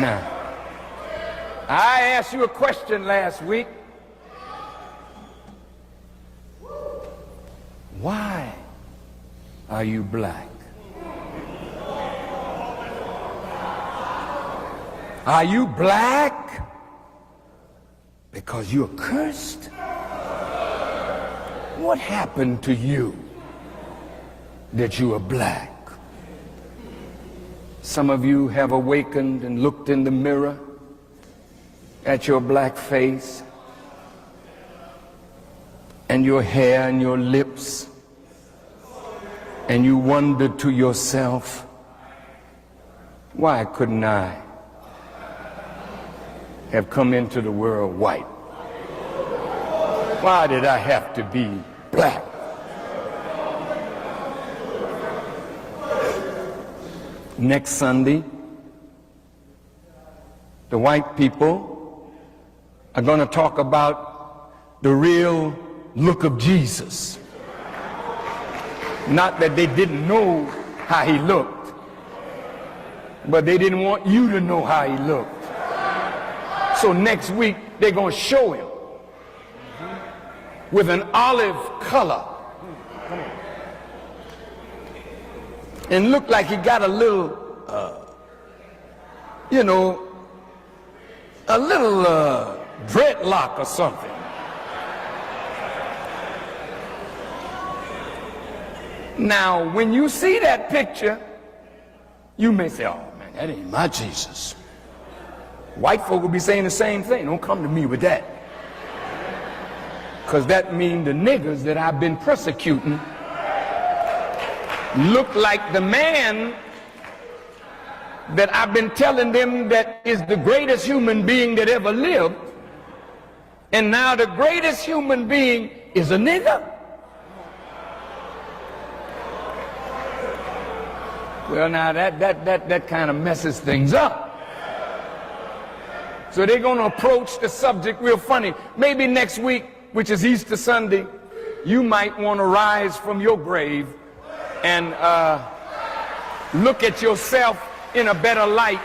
Now, I asked you a question last week. Why are you black? Are you black because you're cursed? What happened to you that you are black? Some of you have awakened and looked in the mirror at your black face and your hair and your lips, and you wondered to yourself, why couldn't I have come into the world white? Why did I have to be black? Next Sunday, the white people are going to talk about the real look of Jesus. Not that they didn't know how he looked, but they didn't want you to know how he looked. So next week, they're going to show him with an olive color and look like he got a little, a little dreadlock or something. Now, when you see that picture, you may say, oh man, that ain't my Jesus. White folk will be saying the same thing. Don't come to me with that. Because that means the niggers that I've been persecuting look like the man that I've been telling them that is the greatest human being that ever lived. And now the greatest human being is a nigger. Well, now that kind of messes things up. So they're going to approach the subject real funny. Maybe next week, which is Easter Sunday, you might want to rise from your grave and look at yourself in a better light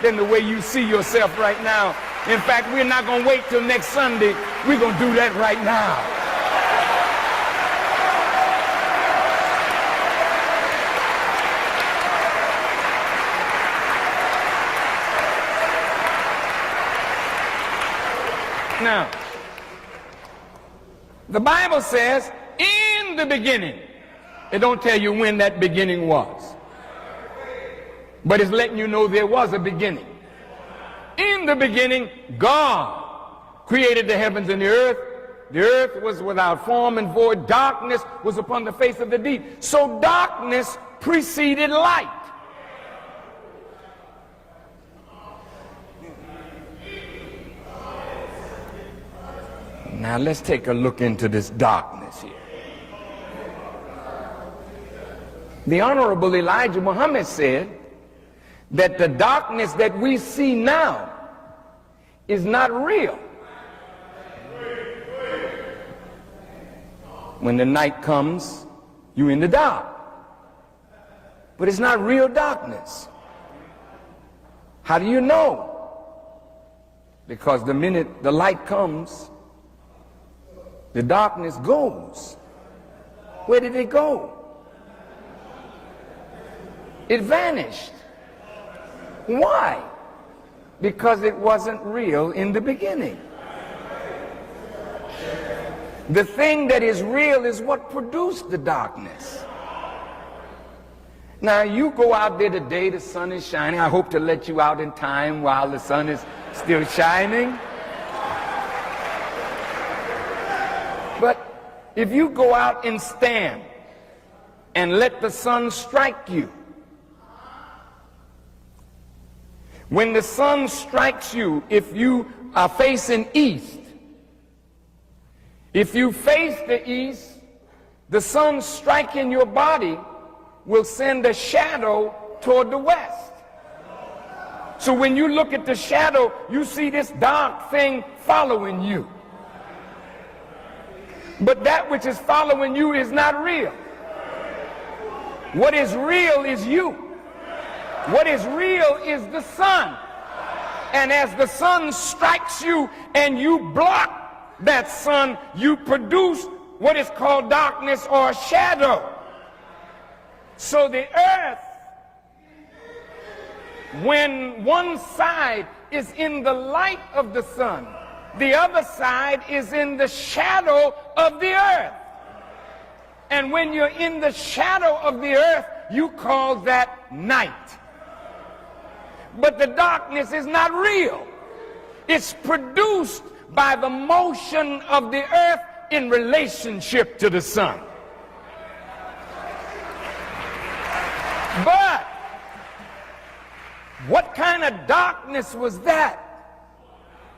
than the way you see yourself right now. In fact, we're not going to wait till next Sunday. We're going to do that right now. Now, the Bible says, in the beginning. It don't tell you when that beginning was, but it's letting you know there was a beginning. In the beginning, God created the heavens and the earth. The earth was without form and void. Darkness was upon the face of the deep. So darkness preceded light. Now let's take a look into this darkness here. The Honorable Elijah Muhammad said that the darkness that we see now is not real. When the night comes, you're in the dark. But it's not real darkness. How do you know? Because the minute the light comes, the darkness goes. Where did it go? It vanished. Why? Because it wasn't real in the beginning. The thing that is real is what produced the darkness. Now you go out there today, the sun is shining. I hope to let you out in time while the sun is still shining. But if you go out and stand and let the sun strike you, when the sun strikes you, if you are facing east, if you face the east, the sun striking your body will send a shadow toward the west. So when you look at the shadow, you see this dark thing following you. But that which is following you is not real. What is real is you. What is real is the sun. And as the sun strikes you and you block that sun, you produce what is called darkness or shadow. So the earth, when one side is in the light of the sun, the other side is in the shadow of the earth. And when you're in the shadow of the earth, you call that night. But the darkness is not real. It's produced by the motion of the earth in relationship to the sun. But what kind of darkness was that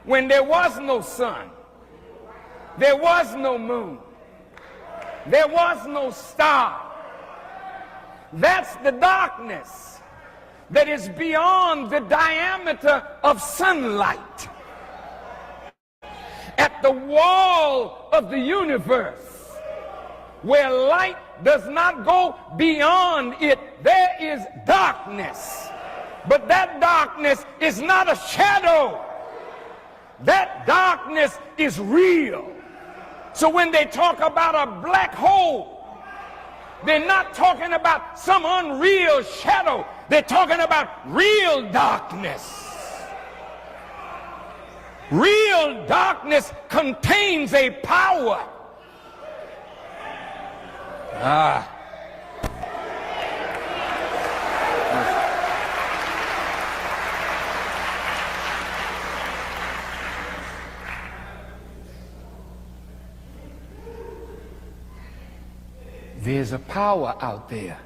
when there was no sun, there was no moon, there was no star? That's the darkness that is beyond the diameter of sunlight. At the wall of the universe, where light does not go beyond it, there is darkness. But that darkness is not a shadow. That darkness is real. So when they talk about a black hole, they're not talking about some unreal shadow. They're talking about real darkness. Real darkness contains a power. There's a power out there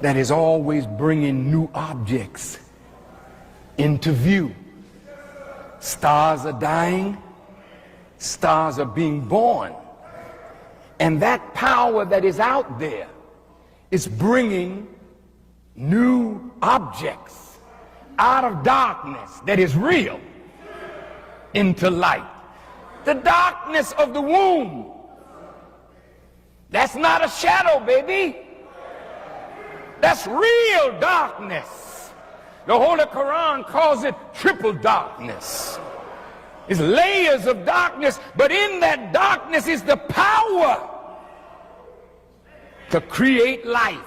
that is always bringing new objects into view. Stars are dying, stars are being born, and that power that is out there is bringing new objects out of darkness that is real into light. The darkness of the womb, that's not a shadow, baby. That's real darkness. The Holy Quran calls it triple darkness. It's layers of darkness, but in that darkness is the power to create life.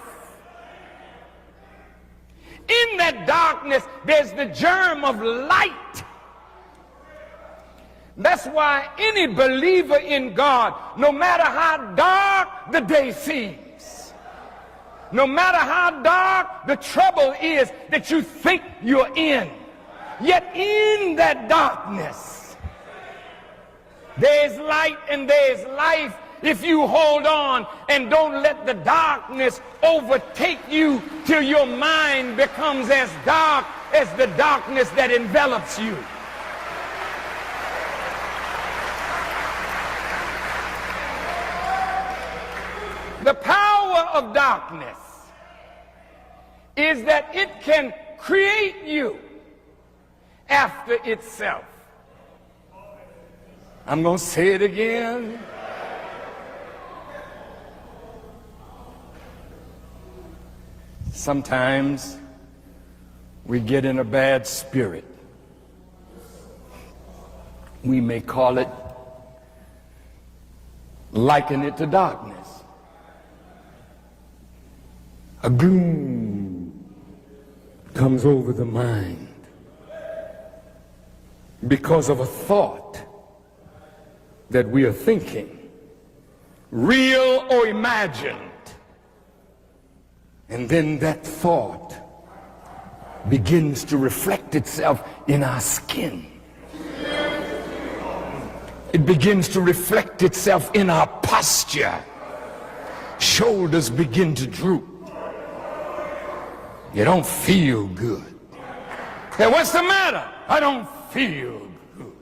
In that darkness, there's the germ of light. That's why any believer in God, no matter how dark the day seems, no matter how dark the trouble is that you think you're in, yet in that darkness, there's light and there's life if you hold on and don't let the darkness overtake you till your mind becomes as dark as the darkness that envelops you. The power of darkness is that it can create you after itself. I'm going to say it again. Sometimes we get in a bad spirit. We may call it, liken it to darkness. A gloom comes over the mind because of a thought that we are thinking, real or imagined. And then that thought begins to reflect itself in our skin. It begins to reflect itself in our posture. Shoulders begin to droop. You don't feel good. Hey, what's the matter? I don't feel good.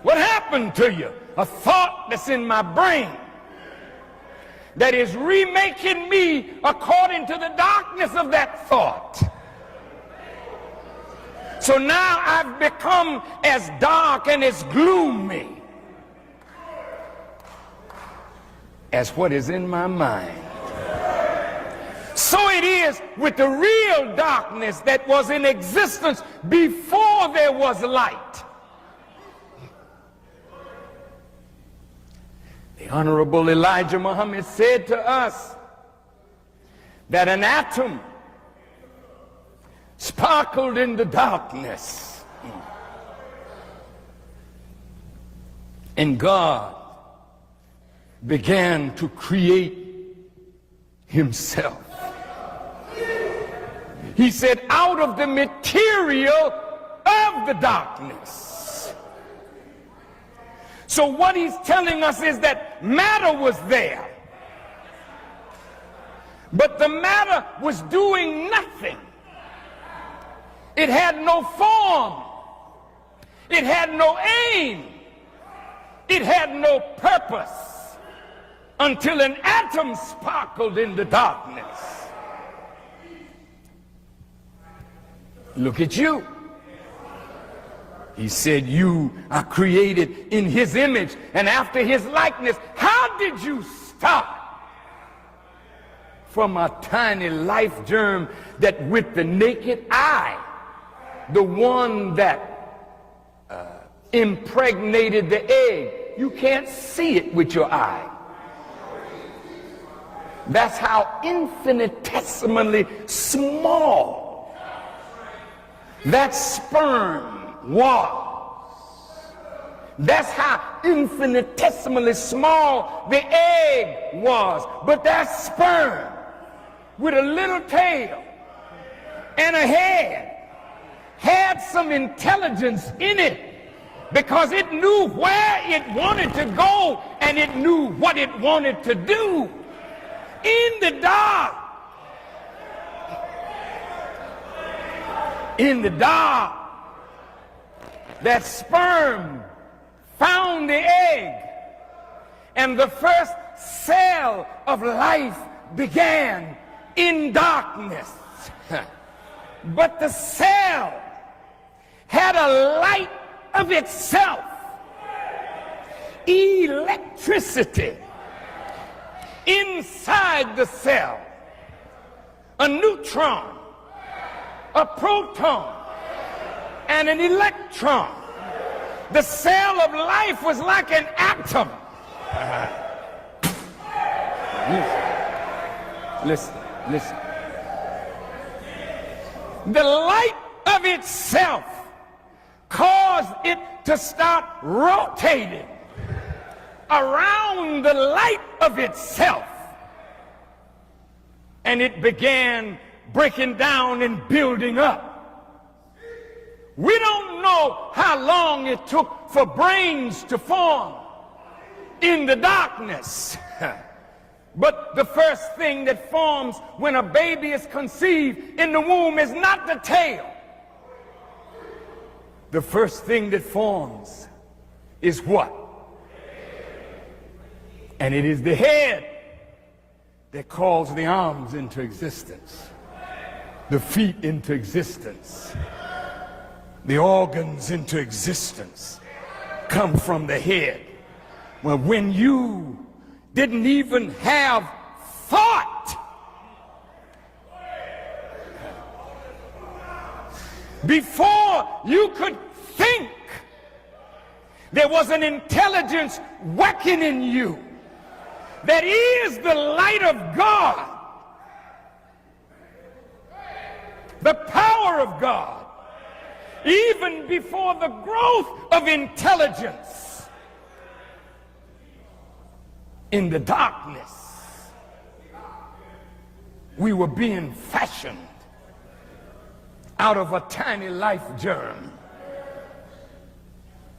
What happened to you? A thought that's in my brain that is remaking me according to the darkness of that thought. So now I've become as dark and as gloomy as what is in my mind. So it is with the real darkness that was in existence before there was light. The Honorable Elijah Muhammad said to us that an atom sparkled in the darkness, and God began to create himself. He said, out of the material of the darkness. So what he's telling us is that matter was there, but the matter was doing nothing. It had no form. It had no aim. It had no purpose until an atom sparkled in the darkness. Look at you. He said you are created in his image and after his likeness. How did you start? From a tiny life germ that with the naked eye, the one that impregnated the egg, you can't see it with your eye. That's how infinitesimally small that sperm was. That's how infinitesimally small the egg was. But that sperm with a little tail and a head had some intelligence in it, because it knew where it wanted to go and it knew what it wanted to do. In the dark, that sperm found the egg, and the first cell of life began in darkness. But the cell had a light of itself, electricity inside the cell, a neutron, a proton, and an electron. The cell of life was like an atom. Listen. The light of itself caused it to start rotating around the light of itself, and it began breaking down and building up. We don't know how long it took for brains to form in the darkness. But the first thing that forms when a baby is conceived in the womb is not the tail. The first thing that forms is what? And it is the head that calls the arms into existence, the feet into existence, the organs into existence come from the head. Well, when you didn't even have thought, before you could think, there was an intelligence working in you that is the light of God, the power of God, even before the growth of intelligence. In the darkness, we were being fashioned out of a tiny life germ,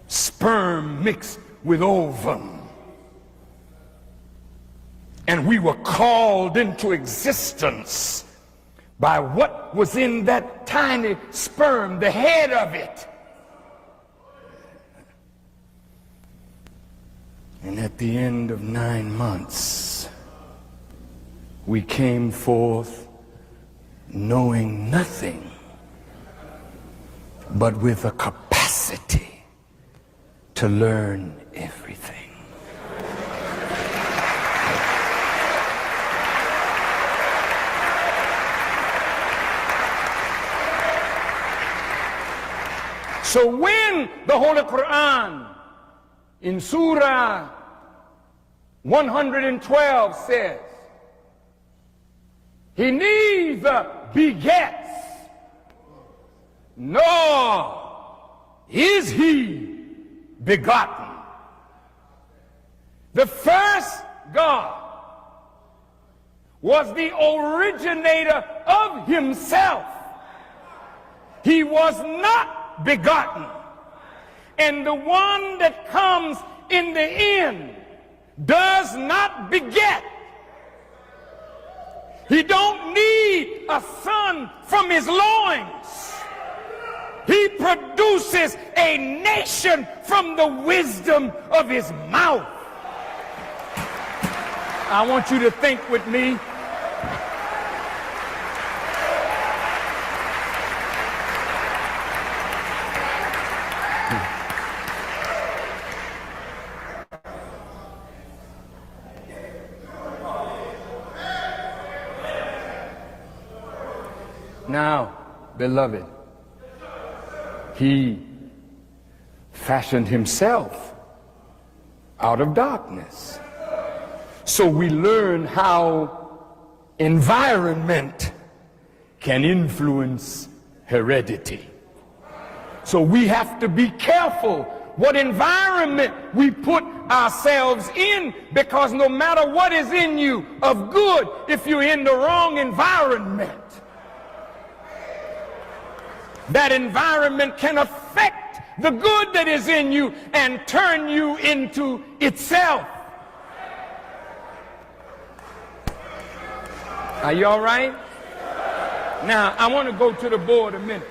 sperm mixed with ovum, and we were called into existence by what was in that tiny sperm, the head of it. And at the end of 9 months, we came forth knowing nothing, but with a capacity to learn everything. So when the Holy Quran in Surah 112 says, he neither begets nor is he begotten. The first God was the originator of himself. He was not begotten. And the one that comes in the end does not beget. He don't need a son from his loins. He produces a nation from the wisdom of his mouth. I want you to think with me. Now, beloved, he fashioned himself out of darkness. So we learn how environment can influence heredity. So we have to be careful what environment we put ourselves in, because no matter what is in you of good, if you're in the wrong environment, that environment can affect the good that is in you and turn you into itself. Are you all right? Now, I want to go to the board a minute.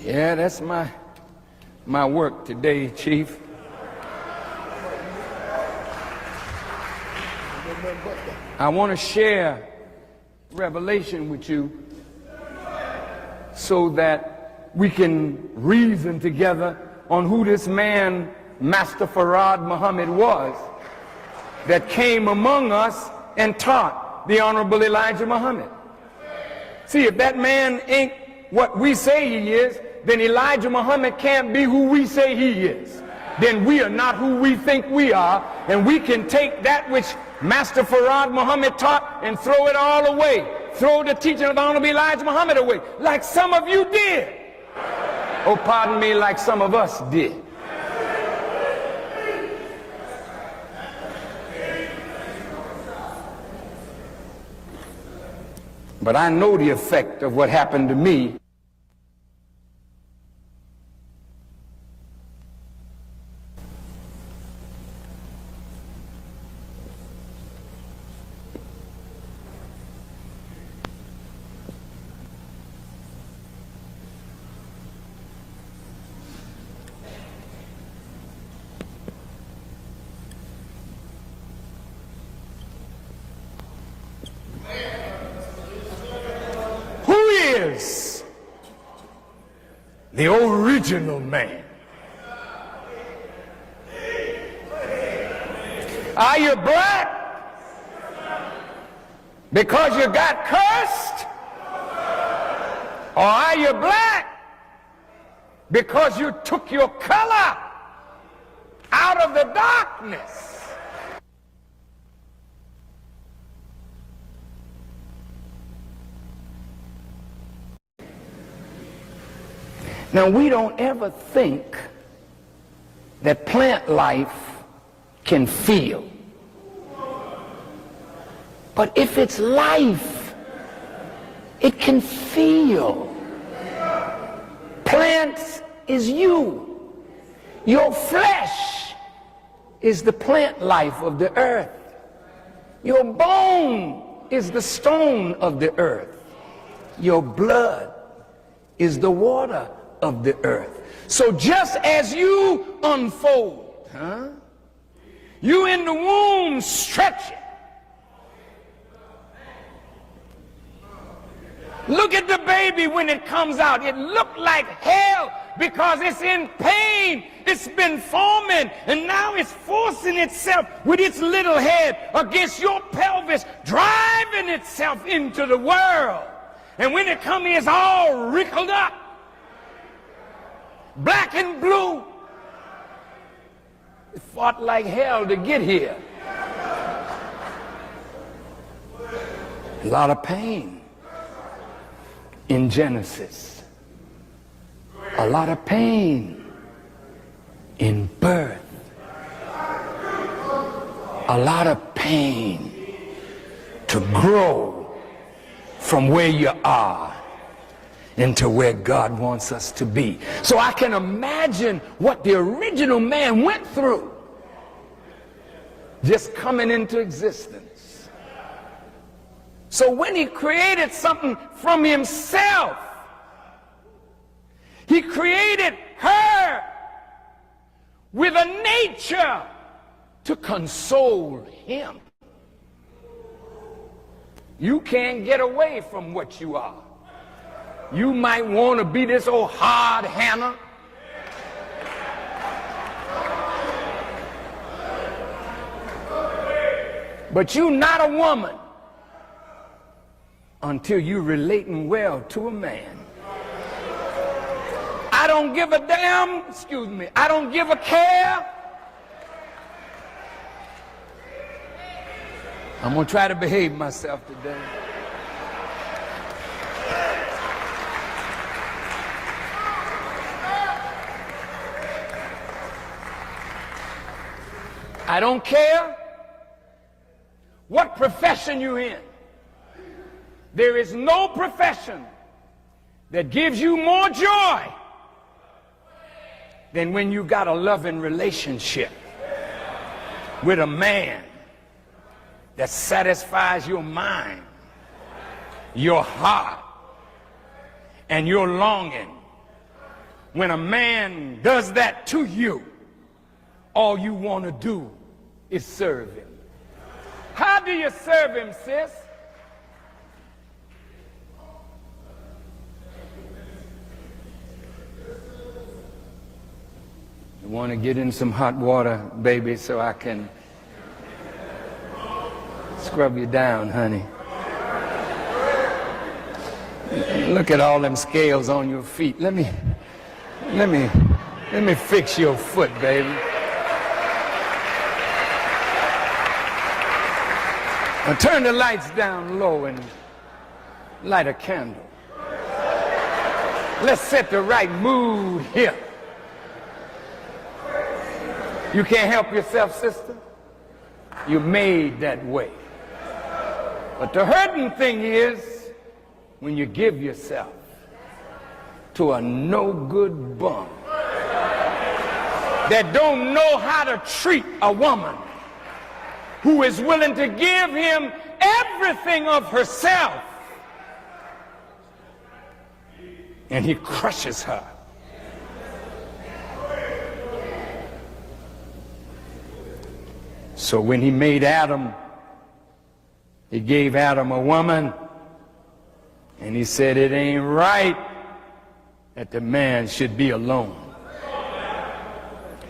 Yeah, that's my work today, Chief. I want to share revelation with you so that we can reason together on who this man, Master Farad Muhammad, was that came among us and taught the Honorable Elijah Muhammad. See, if that man ain't what we say he is, then Elijah Muhammad can't be who we say he is. Then we are not who we think we are, and we can take that which Master Farad Muhammad taught and throw it all away. Throw the teaching of the Honorable Elijah Muhammad away, like some of you did. Oh, pardon me, like some of us did. But I know the effect of what happened to me. The original man. Are you black because you got cursed? Or are you black because you took your color out of the darkness? Now, we don't ever think that plant life can feel. But if it's life, it can feel. Plants is you. Your flesh is the plant life of the earth. Your bone is the stone of the earth. Your blood is the water of the earth. So just as you unfold, you in the womb stretching. Look at the baby when it comes out. It looked like hell because it's in pain. pain. It's been forming, and now it's forcing itself with its little head against your pelvis, driving itself into the world. And when it comes, it's all wrinkled up, black and blue. It fought like hell to get here. A lot of pain in Genesis. A lot of pain in birth. A lot of pain to grow from where you are into where God wants us to be. So I can imagine what the original man went through just coming into existence. So when he created something from himself, he created her with a nature to console him. You can't get away from what you are. You might want to be this old hard Hannah. But you're not a woman until you're relating well to a man. I don't give a damn, excuse me, I don't give a care. I'm going to try to behave myself today. I don't care what profession you're in. There is no profession that gives you more joy than when you got a loving relationship with a man that satisfies your mind, your heart, and your longing. When a man does that to you, all you want to do is serve him. How do you serve him, sis? You want to get in some hot water, baby, so I can scrub you down, honey. Look at all them scales on your feet. Let me fix your foot, baby. Now turn the lights down low and light a candle. Let's set the right mood here. You can't help yourself, sister. You're made that way. But the hurting thing is when you give yourself to a no-good bum that don't know how to treat a woman who is willing to give him everything of herself, and he crushes her. So when he made Adam, he gave Adam a woman, and he said it ain't right that the man should be alone.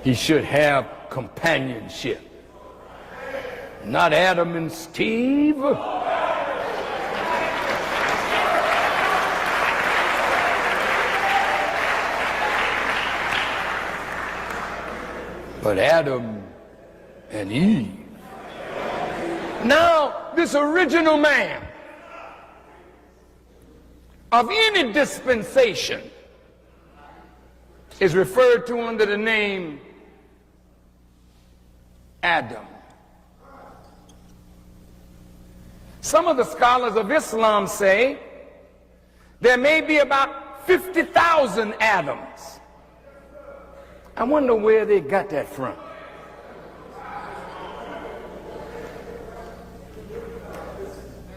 He should have companionship. Not Adam and Steve. But Adam and Eve. Now, this original man of any dispensation is referred to under the name Adam. Some of the scholars of Islam say there may be about 50,000 Adams. I wonder where they got that from.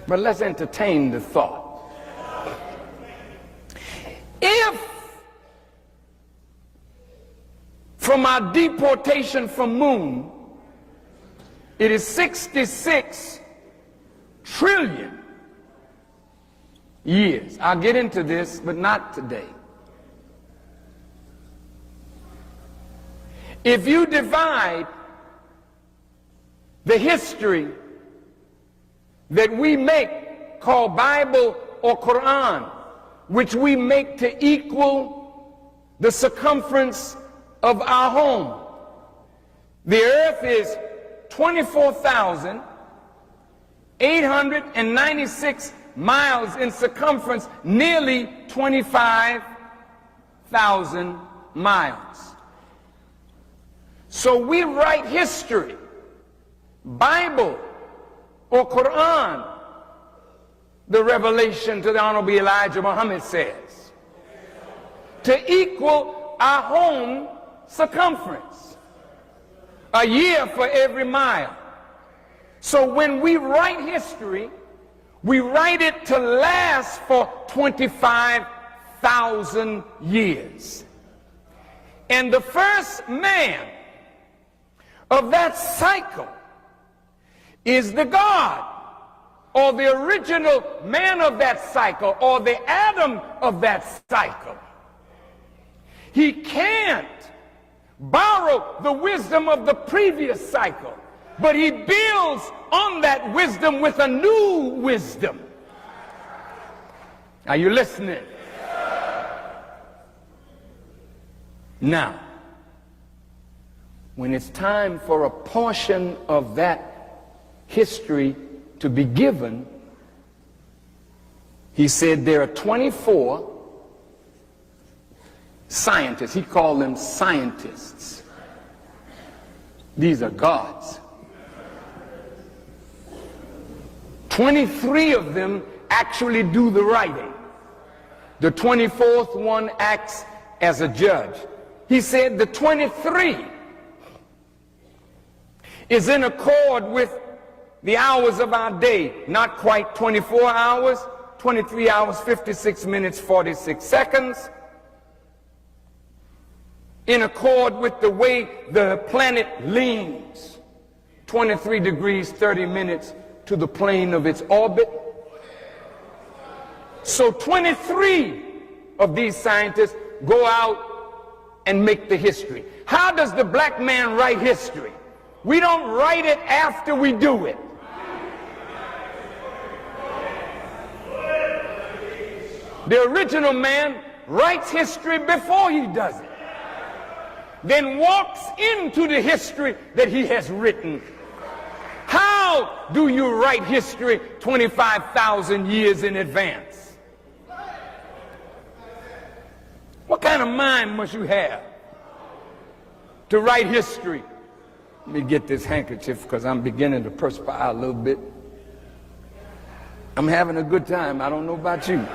But let's entertain the thought. If from our deportation from moon, it is 66 trillion years. I'll get into this, but not today. If you divide the history that we make called Bible or Quran, which we make to equal the circumference of our home, the earth is 24,896 miles in circumference, nearly 25,000 miles. So we write history, Bible or Quran, the revelation to the Honorable Elijah Muhammad says, to equal our home circumference, a year for every mile. So when we write history, we write it to last for 25,000 years. And the first man of that cycle is the God, or the original man of that cycle, or the Adam of that cycle. He can't borrow the wisdom of the previous cycle, but he builds on that wisdom with a new wisdom. Are you listening? Now, when it's time for a portion of that history to be given, he said there are 24 scientists. He called them scientists. These are gods. 23 of them actually do the writing. The 24th one acts as a judge. He said the 23 is in accord with the hours of our day. Not quite 24 hours, 23 hours, 56 minutes, 46 seconds. In accord with the way the planet leans, 23 degrees, 30 minutes to the plane of its orbit. So 23 of these scientists go out and make the history. How does the black man write history? We don't write it after we do it. The original man writes history before he does it, then walks into the history that he has written. How do you write history 25,000 years in advance? What kind of mind must you have to write history? Let me get this handkerchief because I'm beginning to perspire a little bit. I'm having a good time. I don't know about you.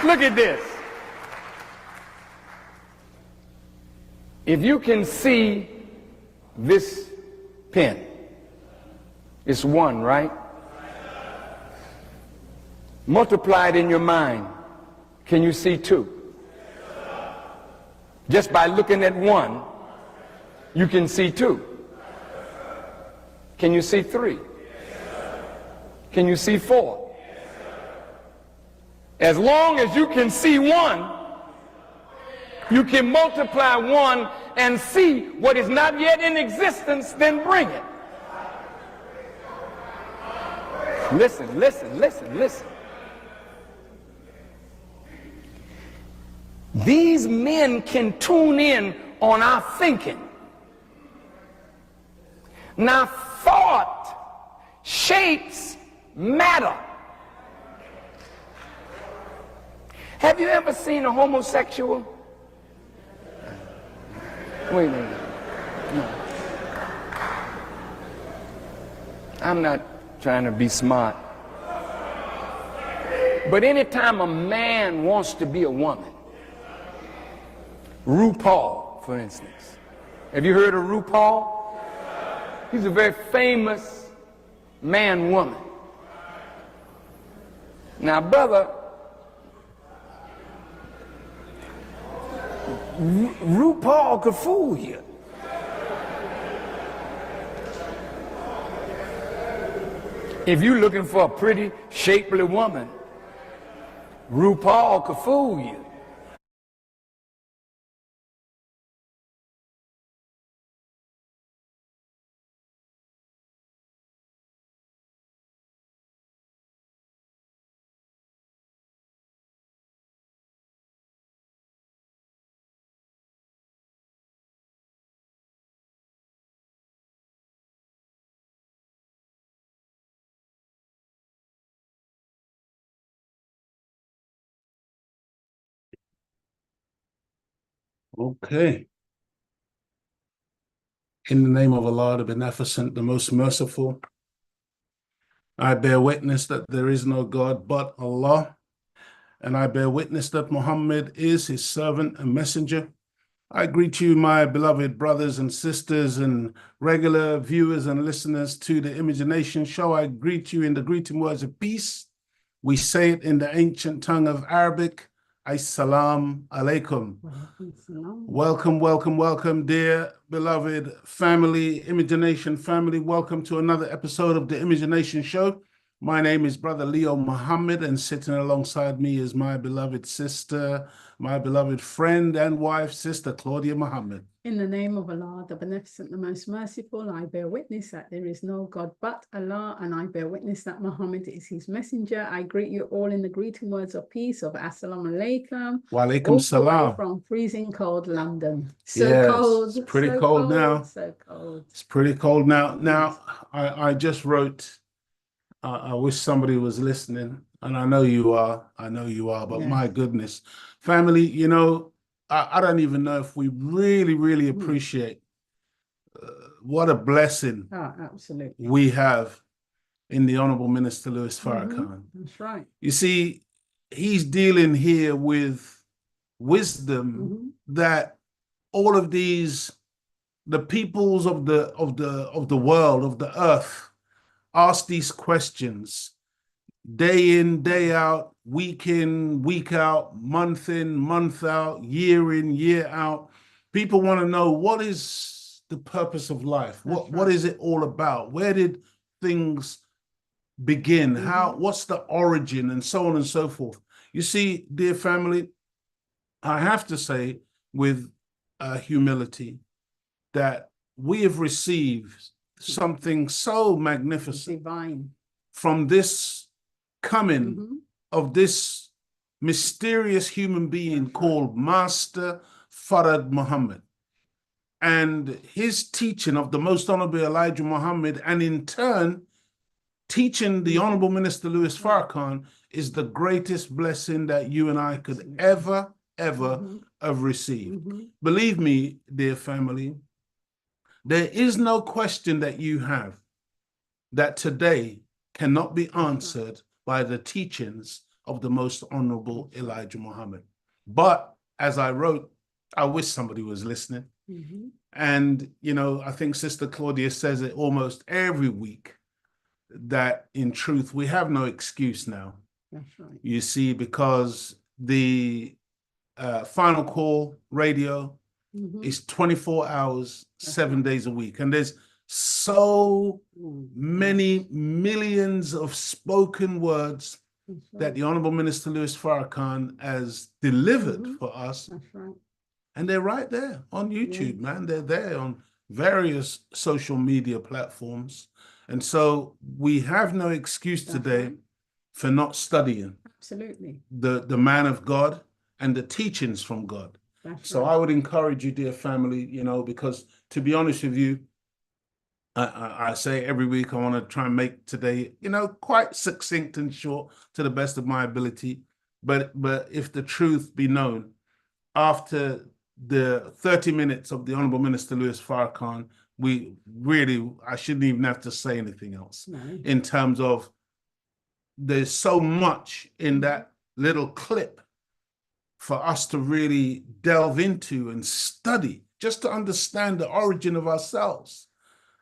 Look at this. If you can see this pen, it's one, right? Multiply it in your mind. Can you see two? Just by looking at one, you can see two. Can you see three? Can you see four? As long as you can see one, you can multiply one and see what is not yet in existence, then bring it. Listen, listen, listen, listen. These men can tune in on our thinking. Now, thought shapes matter. Have you ever seen a homosexual? Wait a minute. No. I'm not trying to be smart. But anytime a man wants to be a woman, RuPaul, for instance. Have you heard of RuPaul? He's a very famous man-woman. Now, brother, RuPaul could fool you. If you're looking for a pretty, shapely woman, RuPaul could fool you. Okay. In the name of Allah, the Beneficent, the Most Merciful, I bear witness that there is no God but Allah, and I bear witness that Muhammad is his servant and messenger. I greet you, my beloved brothers and sisters and regular viewers and listeners to the Imagination Show. I greet you in the greeting words of peace. We say it in the ancient tongue of Arabic. Assalamu alaikum. Welcome, welcome, welcome, dear beloved family, Imagination family. Welcome to another episode of the Imagination Show. My name is Brother Leo Muhammad, and sitting alongside me is my beloved sister, my beloved friend and wife, Sister Claudia Muhammad. In the name of Allah, the Beneficent, the Most Merciful, I bear witness that there is no God but Allah, and I bear witness that Muhammad is his messenger. I greet you all in the greeting words of peace of Assalamu alaikum. Wa alaikum salam. From freezing cold London. Yes, it's pretty cold now. So cold. It's pretty cold now. Now, I just wrote, I wish somebody was listening, and I know you are, but Yes. My goodness. Family, you know, I don't even know if we really appreciate what a blessing Absolutely. we have in the Honorable Minister Louis Farrakhan. That's right. You see, he's dealing here with wisdom that all of these, the peoples of the world, of the earth, ask these questions day in, day out, week in, week out, month in, month out, year in, year out. People want to know, what is the purpose of life? What is it all about? Where did things begin? What's the origin, and so on and so forth. You see, dear family, I have to say with humility that we have received something so magnificent, divine, from this coming of this mysterious human being called Master Farad Muhammad, and his teaching of the Most Honorable Elijah Muhammad, and in turn teaching the Honorable Minister Louis Farrakhan, is the greatest blessing that you and I could ever have received. Believe me, dear family, there is no question that you have that today cannot be answered by the teachings of the Most Honorable Elijah Muhammad. But as I wrote, I wish somebody was listening. And, you know, I think Sister Claudia says it almost every week, that in truth, we have no excuse now. That's right. You see, because the Final Call radio is 24 hours, 7 days a week. And there's so many millions of spoken words that the Honorable Minister Louis Farrakhan has delivered for us. That's right. And they're right there on YouTube, man. They're there on various social media platforms. And so we have no excuse today for not studying the man of God and the teachings from God. So I would encourage you, dear family, you know, because to be honest with you, I say every week I want to try and make today, you know, quite succinct and short to the best of my ability. But if the truth be known, after the 30 minutes of the Honorable Minister Louis Farrakhan, I shouldn't even have to say anything else in terms of there's so much in that little clip for us to really delve into and study, just to understand the origin of ourselves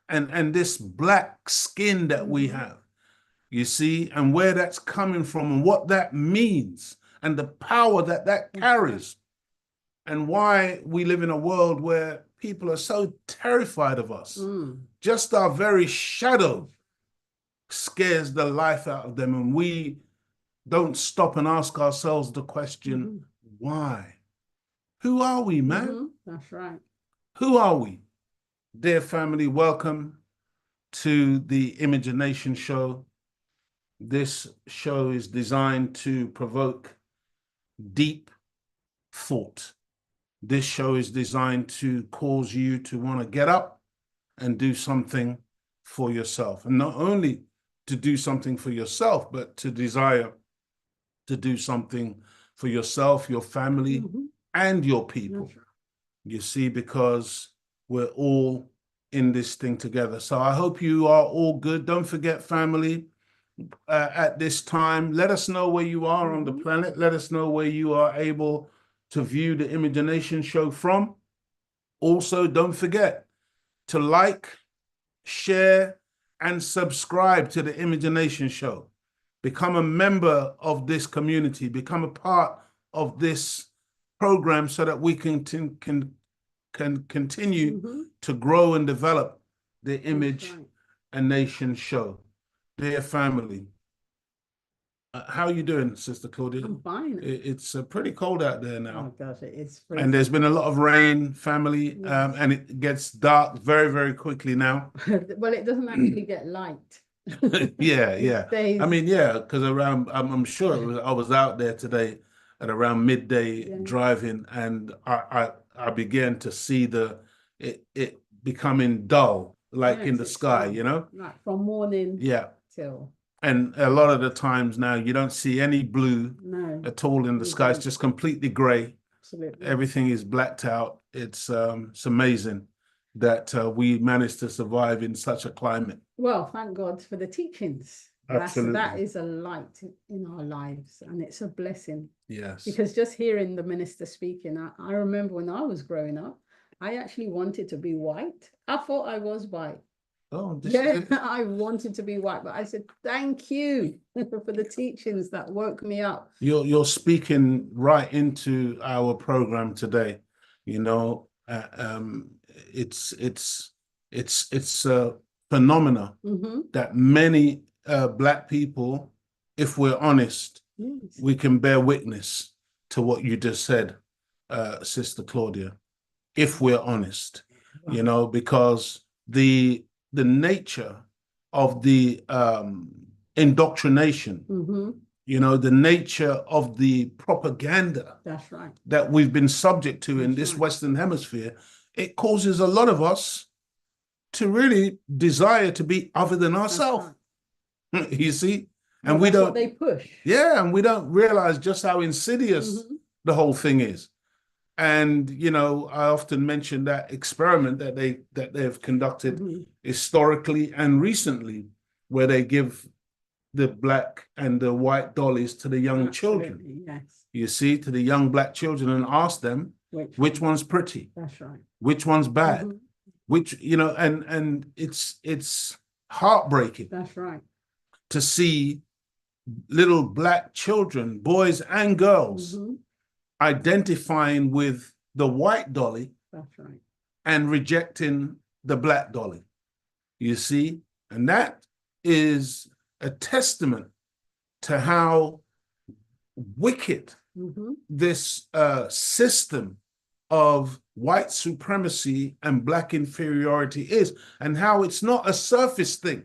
and this black skin that we have, you see, and where that's coming from and what that means and the power that that carries, and why we live in a world where people are so terrified of us. Just our very shadow scares the life out of them, and we don't stop and ask ourselves the question, why? Who are we, man? That's right. Who are we? Dear family, welcome to the Imagination Show. This show is designed to provoke deep thought. This show is designed to cause you to want to get up and do something for yourself. And not only to do something for yourself, but to desire to do something for yourself, your family, and your people. That's right. You see, because we're all in this thing together. So I hope you are all good. Don't forget, family, at this time, let us know where you are on the planet. Let us know where you are able to view the Imagination Show from. Also, don't forget to like, share, and subscribe to the Imagination Show. Become a member of this community. Become a part of this program so that we can continue to grow and develop the Image and Nation Show. Dear family, how are you doing, Sister Claudia? I'm fine. It's pretty cold out there now. Oh gosh, it is And there's freezing. been a lot of rain, family, Yes. and it gets dark very, very quickly now. Well, it doesn't actually get light. Yeah, It yeah. stays- I mean, yeah, because around, I'm sure I was out there today at around midday Yeah. driving, and I began to see it becoming dull, like in Yes, the it's sky, dull. you know? Like from morning Yeah. till And a lot of the times now you don't see any blue no, at all in the you sky. It's don't. just completely gray. Absolutely. Everything is blacked out. It's amazing that we managed to survive in such a climate. Well, thank God for the teachings. That Absolutely. is a light in our lives, and it's a blessing. Yes. Because just hearing the minister speaking, I remember when I was growing up, I actually wanted to be white. I thought I was white. Oh, this Yeah, is it. I wanted to be white, but I said, thank you for the teachings that woke me up. You're speaking right into our program today. You know, it's a phenomena that many Black people, if we're honest, Yes. we can bear witness to what you just said, Sister Claudia, if we're honest, you know, because the nature of the indoctrination, you know, the nature of the propaganda That's right. that we've been subject to in That's this right. Western Hemisphere, it causes a lot of us to really desire to be other than That's ourselves. right. You see? Well, And we that's what don't, they push. yeah, and we don't realize just how insidious the whole thing is. And you know, I often mention that experiment that they've conducted historically and recently, where they give the black and the white dollies to the young children. Absolutely, yes. You see, to the young Black children, and ask them which one's pretty, That's right. which one's bad, which, you know, and it's heartbreaking That's right. to see little Black children, boys and girls, identifying with the white dolly. That's right. And rejecting the black dolly. You see? And that is a testament to how wicked this system of white supremacy and Black inferiority is, and how it's not a surface thing.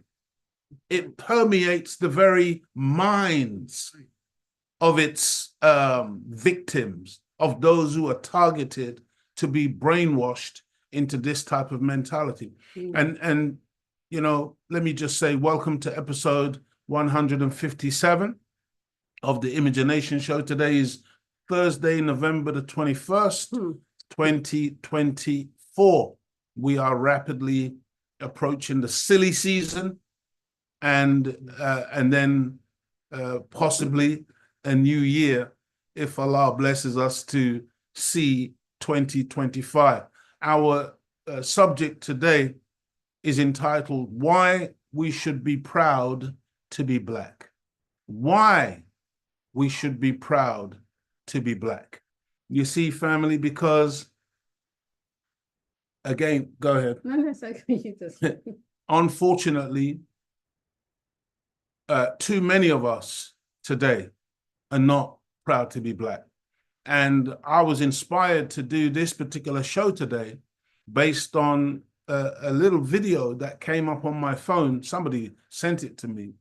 It permeates the very minds of its victims, of those who are targeted to be brainwashed into this type of mentality. And you know, let me just say, welcome to episode 157 of the Imagination Show. Today is Thursday, November the 21st, 2024. We are rapidly approaching the silly season, and then possibly a new year, if Allah blesses us to see 2025. Our subject today is entitled, Why We Should Be Proud to Be Black. Why we should be proud to be Black. You see, family, because, again, go ahead. No, that's okay. You just Unfortunately, too many of us today are not proud to be black. And I was inspired to do this particular show today based on a little video that came up on my phone. Somebody sent it to me.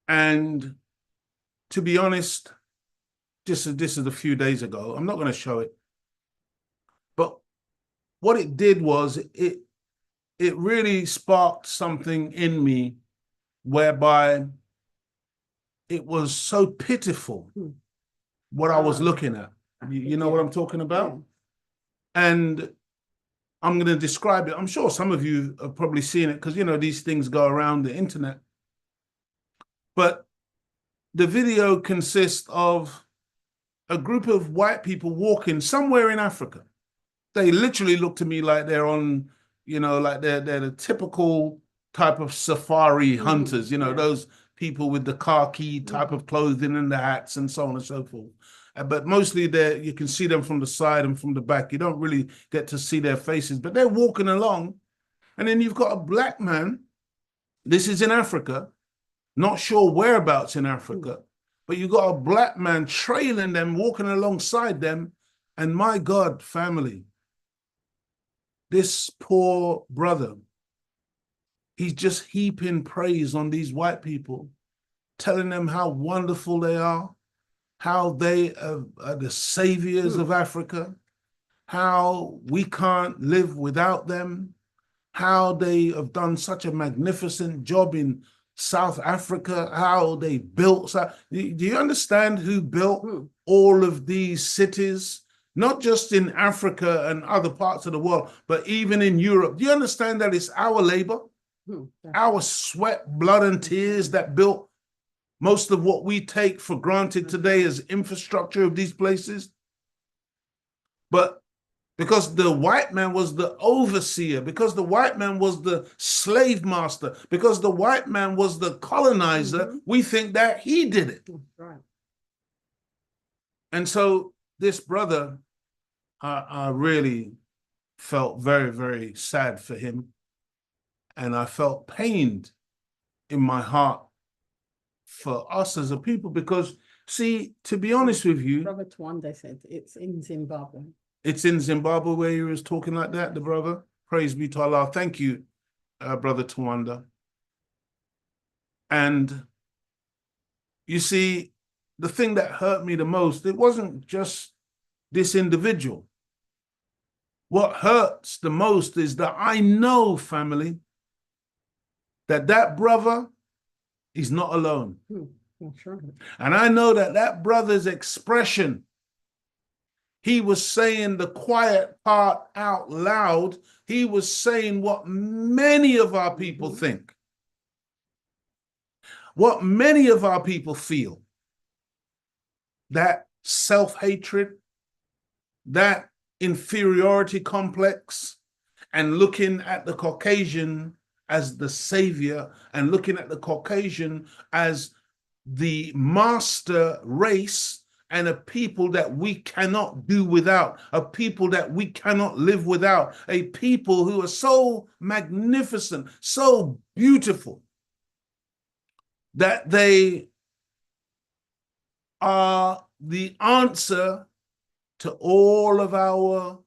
And to be honest, this is a few days ago. I'm not going to show it. But what it did was it really sparked something in me whereby it was so pitiful what I was looking at. You know what I'm talking about? Yeah. And I'm going to describe it. I'm sure some of you have probably seen it because, you know, these things go around the internet. But the video consists of a group of white people walking somewhere in Africa. They literally look to me like they're on, you know, like they're the typical type of safari hunters, you know, those people with the khaki type of clothing and the hats and so on and so forth. But mostly you can see them from the side and from the back. You don't really get to see their faces, but they're walking along. And then you've got a black man. This is in Africa, not sure whereabouts in Africa, but you've got a black man trailing them, walking alongside them. And my God, family, this poor brother, he's just heaping praise on these white people, telling them how wonderful they are, how they are the saviors of Africa, how we can't live without them, how they have done such a magnificent job in South Africa, how they built. Do you understand who built all of these cities? Not just in Africa and other parts of the world, but even in Europe. Do you understand that it's our labor, our sweat, blood, and tears that built most of what we take for granted today as infrastructure of these places? But because the white man was the overseer, because the white man was the slave master, because the white man was the colonizer, we think that he did it. Right. And so this brother, I really felt very, very sad for him. And I felt pained in my heart for us as a people, because, see, to be honest with you, Brother Twanda said it's in Zimbabwe. It's in Zimbabwe where he was talking like that, the brother. Praise be to Allah. Thank you, Brother Twanda. And you see, the thing that hurt me the most, it wasn't just this individual. What hurts the most is that I know, family, that brother is not alone. Sure. And I know that brother's expression, he was saying the quiet part out loud. He was saying what many of our people think, what many of our people feel, that self-hatred, that inferiority complex, and looking at the Caucasian as the savior and looking at the Caucasian as the master race and a people that we cannot do without, a people that we cannot live without, a people who are so magnificent, so beautiful, that they are the answer to all of our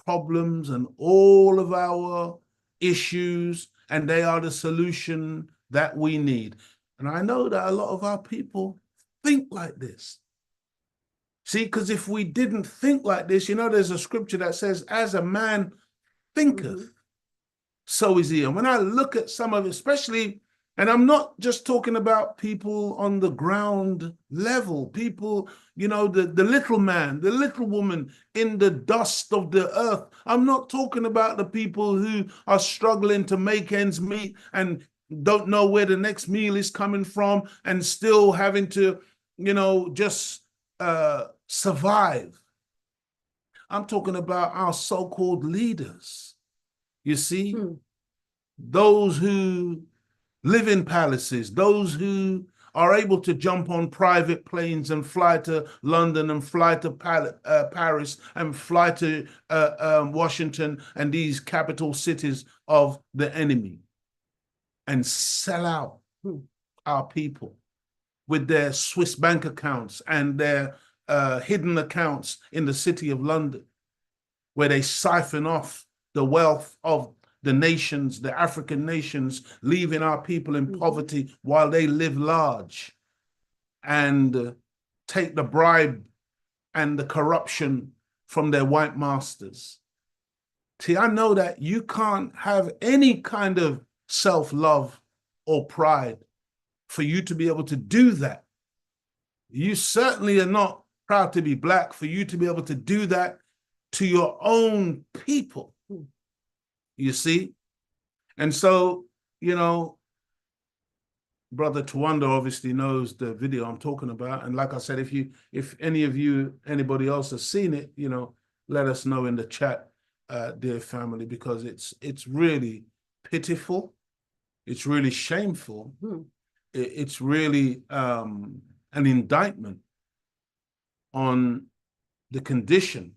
problems and all of our issues, and they are the solution that we need. And I know that a lot of our people think like this. See, because if we didn't think like this, you know, there's a scripture that says, as a man thinketh, so is he. And when I look at some of it, especially, and I'm not just talking about people on the ground level, people, you know, the little man, the little woman in the dust of the earth. I'm not talking about the people who are struggling to make ends meet and don't know where the next meal is coming from and still having to, you know, just survive. I'm talking about our so-called leaders. You see, those who live in palaces, those who are able to jump on private planes and fly to London and fly to Paris and fly to Washington and these capital cities of the enemy and sell out our people. with their Swiss bank accounts and their hidden accounts in the city of London, where they siphon off the wealth of the nations, the African nations, leaving our people in poverty while they live large, and take the bribe and the corruption from their white masters. See, I know that you can't have any kind of self-love or pride for you to be able to do that. You certainly are not proud to be black for you to be able to do that to your own people, you see? And so, you know, Brother Tawanda obviously knows the video I'm talking about. And like I said, if anybody else has seen it, you know, let us know in the chat, dear family, because it's really pitiful. It's really shameful. It's really an indictment on the condition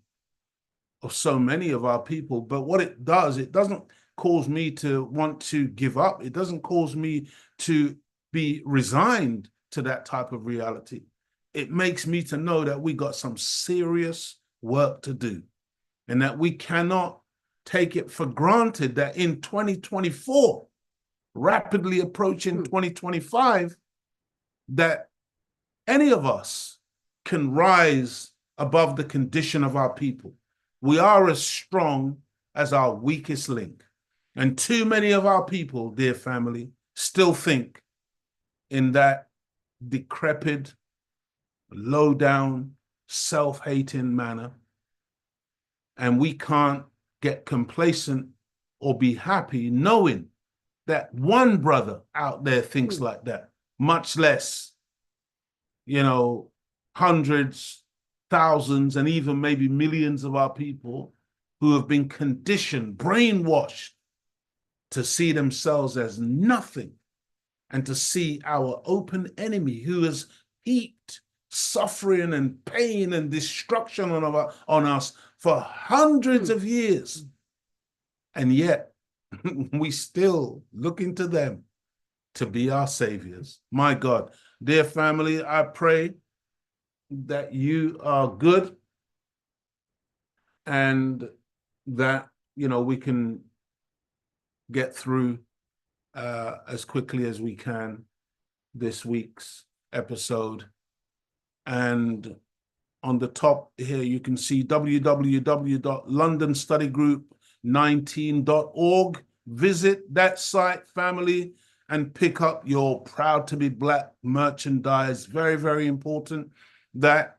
of so many of our people. But what it does, it doesn't cause me to want to give up. It doesn't cause me to be resigned to that type of reality. It makes me to know that we got some serious work to do, and that we cannot take it for granted that in 2024, rapidly approaching 2025, that any of us can rise above the condition of our people. We are as strong as our weakest link. And too many of our people, dear family, still think in that decrepit, low-down, self-hating manner. And we can't get complacent or be happy knowing that one brother out there thinks like that, much less, you know, hundreds, thousands, and even maybe millions of our people who have been conditioned, brainwashed to see themselves as nothing, and to see our open enemy who has heaped suffering and pain and destruction on us for hundreds of years. And yet we still looking to them to be our saviors. My God, dear family, I pray that you are good and that, you know, we can get through as quickly as we can this week's episode. And on the top here, you can see www.londonstudygroup19.org. Visit that site, family, and pick up your Proud to be Black merchandise. Very, very important that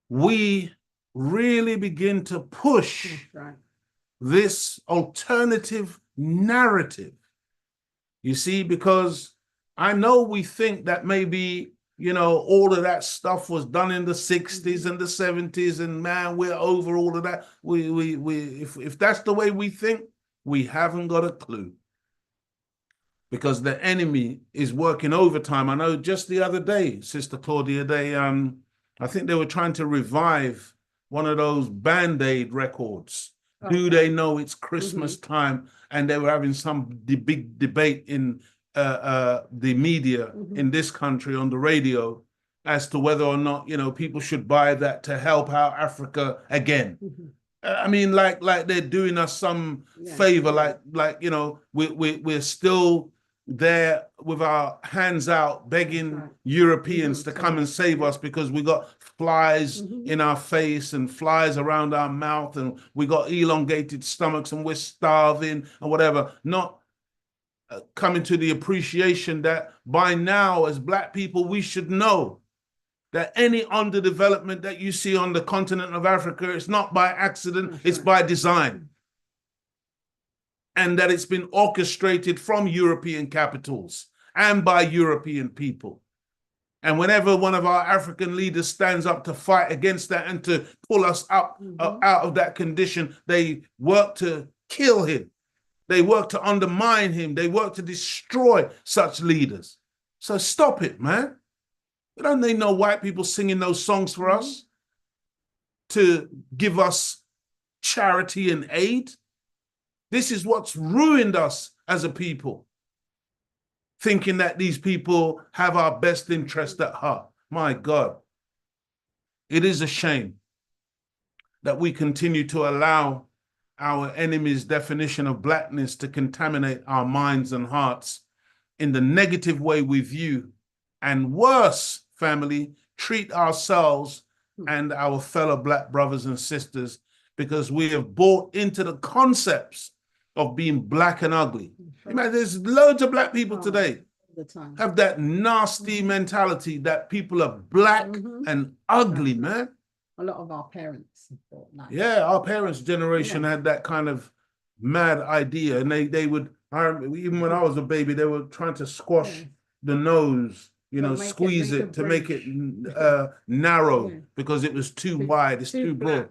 we really begin to push this alternative narrative. You see, because I know we think that maybe, you know, all of that stuff was done in the 60s and the 70s, and man, we're over all of that. If that's the way we think, we haven't got a clue. Because the enemy is working overtime. I know just the other day, Sister Claudia, I think they were trying to revive one of those Band-Aid records. Do they know it's Christmas time? And they were having some big debate in the media in this country on the radio as to whether or not, you know, people should buy that to help out Africa again. I mean, like they're doing us some favor, like you know, we're still there with our hands out begging Europeans to come and save us because we got flies in our face and flies around our mouth and we got elongated stomachs and we're starving and whatever, not coming to the appreciation that by now as Black people we should know that any underdevelopment that you see on the continent of Africa, it's not by accident, it's by design. And that it's been orchestrated from European capitals and by European people. And whenever one of our African leaders stands up to fight against that and to pull us up out of that condition, they work to kill him. They work to undermine him. They work to destroy such leaders. So stop it, man. We don't need no white people singing those songs for us to give us charity and aid. This is what's ruined us as a people. thinking that these people have our best interest at heart. My God, it is a shame that we continue to allow our enemy's definition of blackness to contaminate our minds and hearts in the negative way we view, and worse, family, treat ourselves and our fellow black brothers and sisters, because we have bought into the concepts of being black and ugly. You know, there's loads of black people today have that nasty mentality that people are black and ugly, man. A lot of our parents thought that. Yeah, our parents' generation had that kind of mad idea, and they would. I remember, even when I was a baby, they were trying to squash the nose, you know, squeeze it to make it narrow because it was too wide, it's too broad.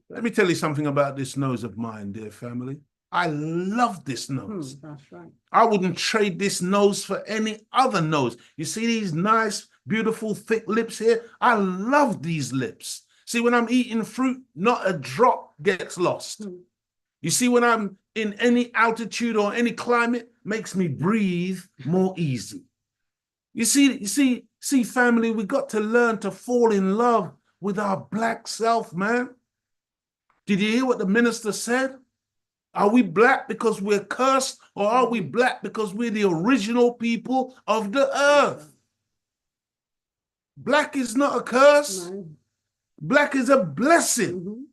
Let me tell you something about this nose of mine, dear family. I love this nose. That's right. I wouldn't trade this nose for any other nose. You see these nice, beautiful, thick lips here? I love these lips. See, when I'm eating fruit, not a drop gets lost. You see, when I'm in any altitude or any climate, makes me breathe more easy. You see, family, we got to learn to fall in love with our black self, man. Did you hear what the minister said? Are we black because we're cursed, or are we black because we're the original people of the earth? Black is not a curse. No. Black is a blessing.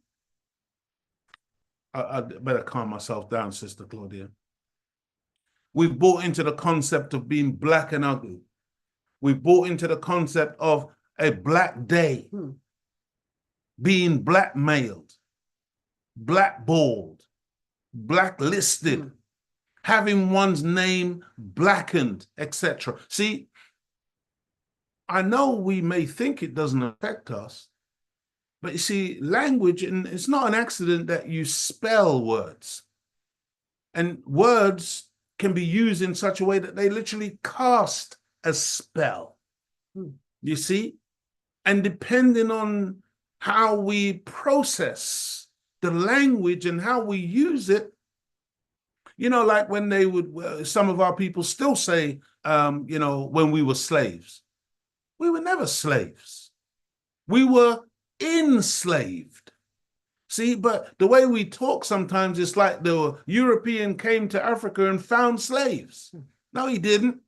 I better calm myself down, Sister Claudia. We've bought into the concept of being black and ugly. We've bought into the concept of a black day, being blackmailed, blackballed, blacklisted, having one's name blackened, etc. See, I know we may think it doesn't affect us, but you see, language, and it's not an accident that you spell words. And words can be used in such a way that they literally cast a spell. You see? And depending on how we process the language and how we use it, you know, like when they would, some of our people still say, you know, when we were slaves. We were never slaves. We were enslaved. See, but the way we talk sometimes is like the European came to Africa and found slaves. No, he didn't.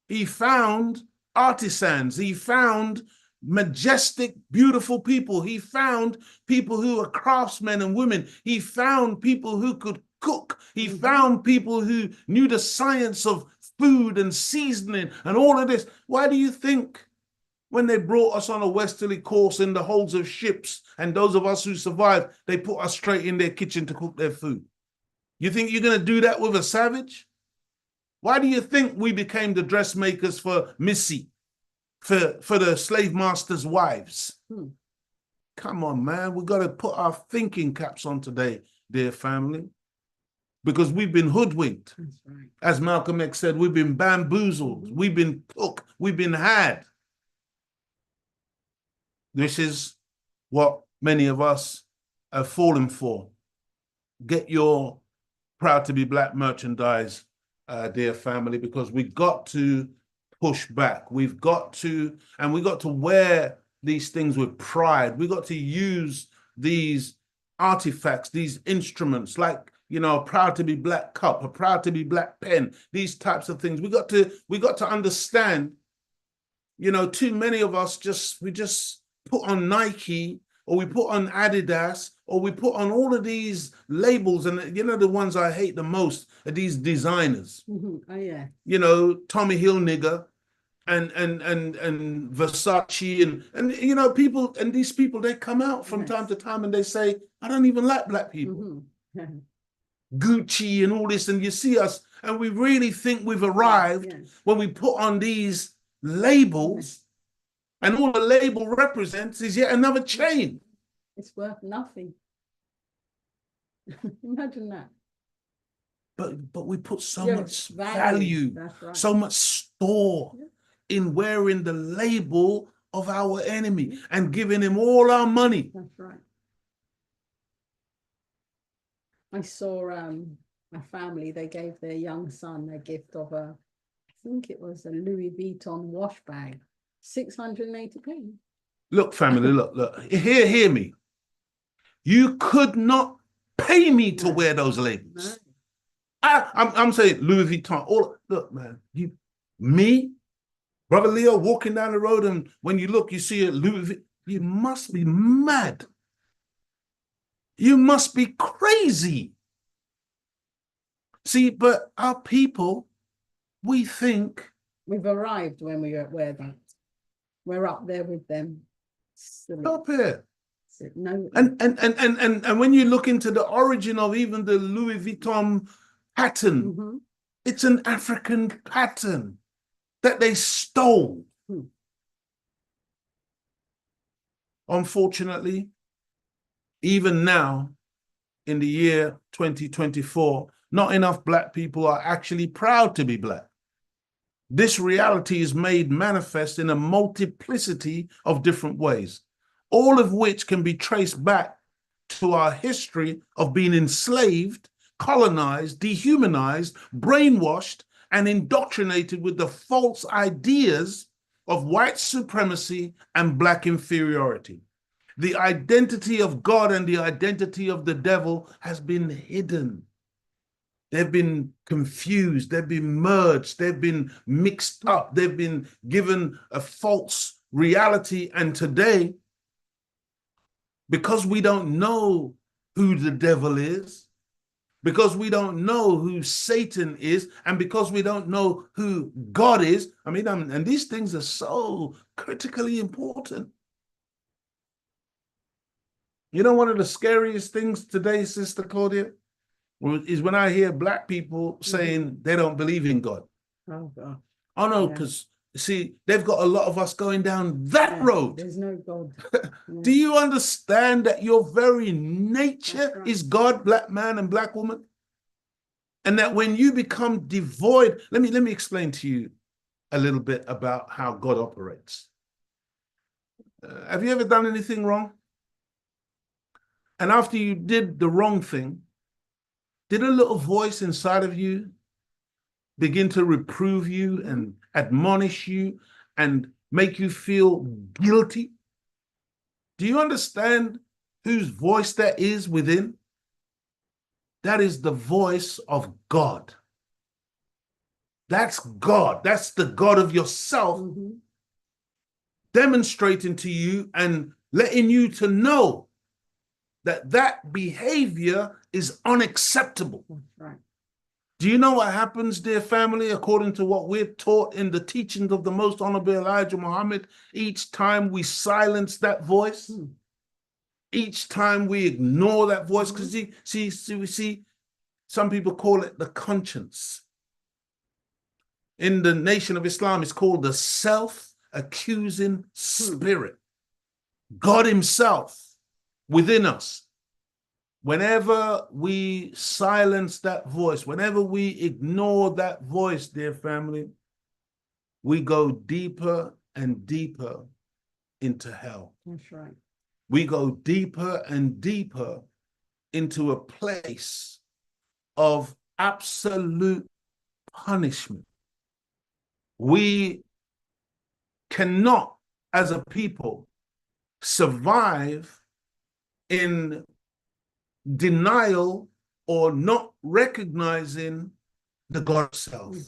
He found artisans. He found majestic, beautiful people. He found people who were craftsmen and women. He found people who could cook. He found people who knew the science of food and seasoning and all of this. Why do you think when they brought us on a westerly course in the holds of ships, and those of us who survived, they put us straight in their kitchen to cook their food? You think you're going to do that with a savage? Why do you think we became the dressmakers for Missy, for the slave masters' wives? Come on, man. We've got to put our thinking caps on today, dear family, because we've been hoodwinked. That's right. As Malcolm X said, we've been bamboozled. We've been took. We've been had. This is what many of us have fallen for. Get your Proud to be Black merchandise, dear family, because we got to push back. We've got to, and we got to wear these things with pride. We got to use these artifacts, these instruments, like, you know, a Proud to be Black cup, a Proud to be Black pen, these types of things. We got to understand, you know, too many of us we just put on Nike, or we put on Adidas, or we put on all of these labels, and you know, the ones I hate the most are these designers. Oh yeah. You know, Tommy Hilfiger and Versace and you know, people, and these people, they come out from time to time and they say, I don't even like black people. Gucci and all this, and you see us, and we really think we've arrived when we put on these labels. And all the label represents is yet another chain. It's worth nothing. Imagine that. But we put so much value, right. so much store in wearing the label of our enemy and giving him all our money. That's right. I saw my family, they gave their young son a gift of a think it was a Louis Vuitton wash bag, 680p. Look, family, look. Hear me. You could not pay me to No. wear those labels. No. I'm saying Louis Vuitton. Look, man. Me, Brother Leo, walking down the road, and when you look, you see a Louis Vuitton. You must be mad. You must be crazy. See, but our people, we think We've arrived when we wear that. We're up there with them. Silly. up here. No. And when you look into the origin of even the Louis Vuitton pattern, it's an African pattern that they stole. Unfortunately, even now, in the year 2024, not enough Black people are actually proud to be Black. This reality is made manifest in a multiplicity of different ways, all of which can be traced back to our history of being enslaved, colonized, dehumanized, brainwashed, and indoctrinated with the false ideas of white supremacy and Black inferiority. The identity of God and the identity of the devil has been hidden. They've been confused, they've been merged, they've been mixed up, they've been given a false reality. And today, because we don't know who the devil is, because we don't know who Satan is, and because we don't know who God is, and these things are so critically important. You know, one of the scariest things today, Sister Claudia, is when I hear Black people saying they don't believe in God. Oh, God. Oh, no, because, see, they've got a lot of us going down that road. There's no God. Do you understand that your very nature is God, Black man and Black woman? And that when you become devoid, let me explain to you a little bit about how God operates. Have you ever done anything wrong? And after you did the wrong thing, did a little voice inside of you begin to reprove you and admonish you and make you feel guilty? Do you understand whose voice that is within? That is the voice of God. That's God. That's the God of yourself demonstrating to you and letting you to know that that behavior is unacceptable. Right. Do you know what happens, dear family, according to what we're taught in the teachings of the Most Honorable Elijah Muhammad? Each time we silence that voice, each time we ignore that voice, because see, some people call it the conscience. In the Nation of Islam, it's called the self-accusing spirit. God himself within us. Whenever we silence that voice, whenever we ignore that voice, dear family, we go deeper and deeper into hell. That's right. We go deeper and deeper into a place of absolute punishment. We cannot, as a people, survive in denial or not recognizing the God of self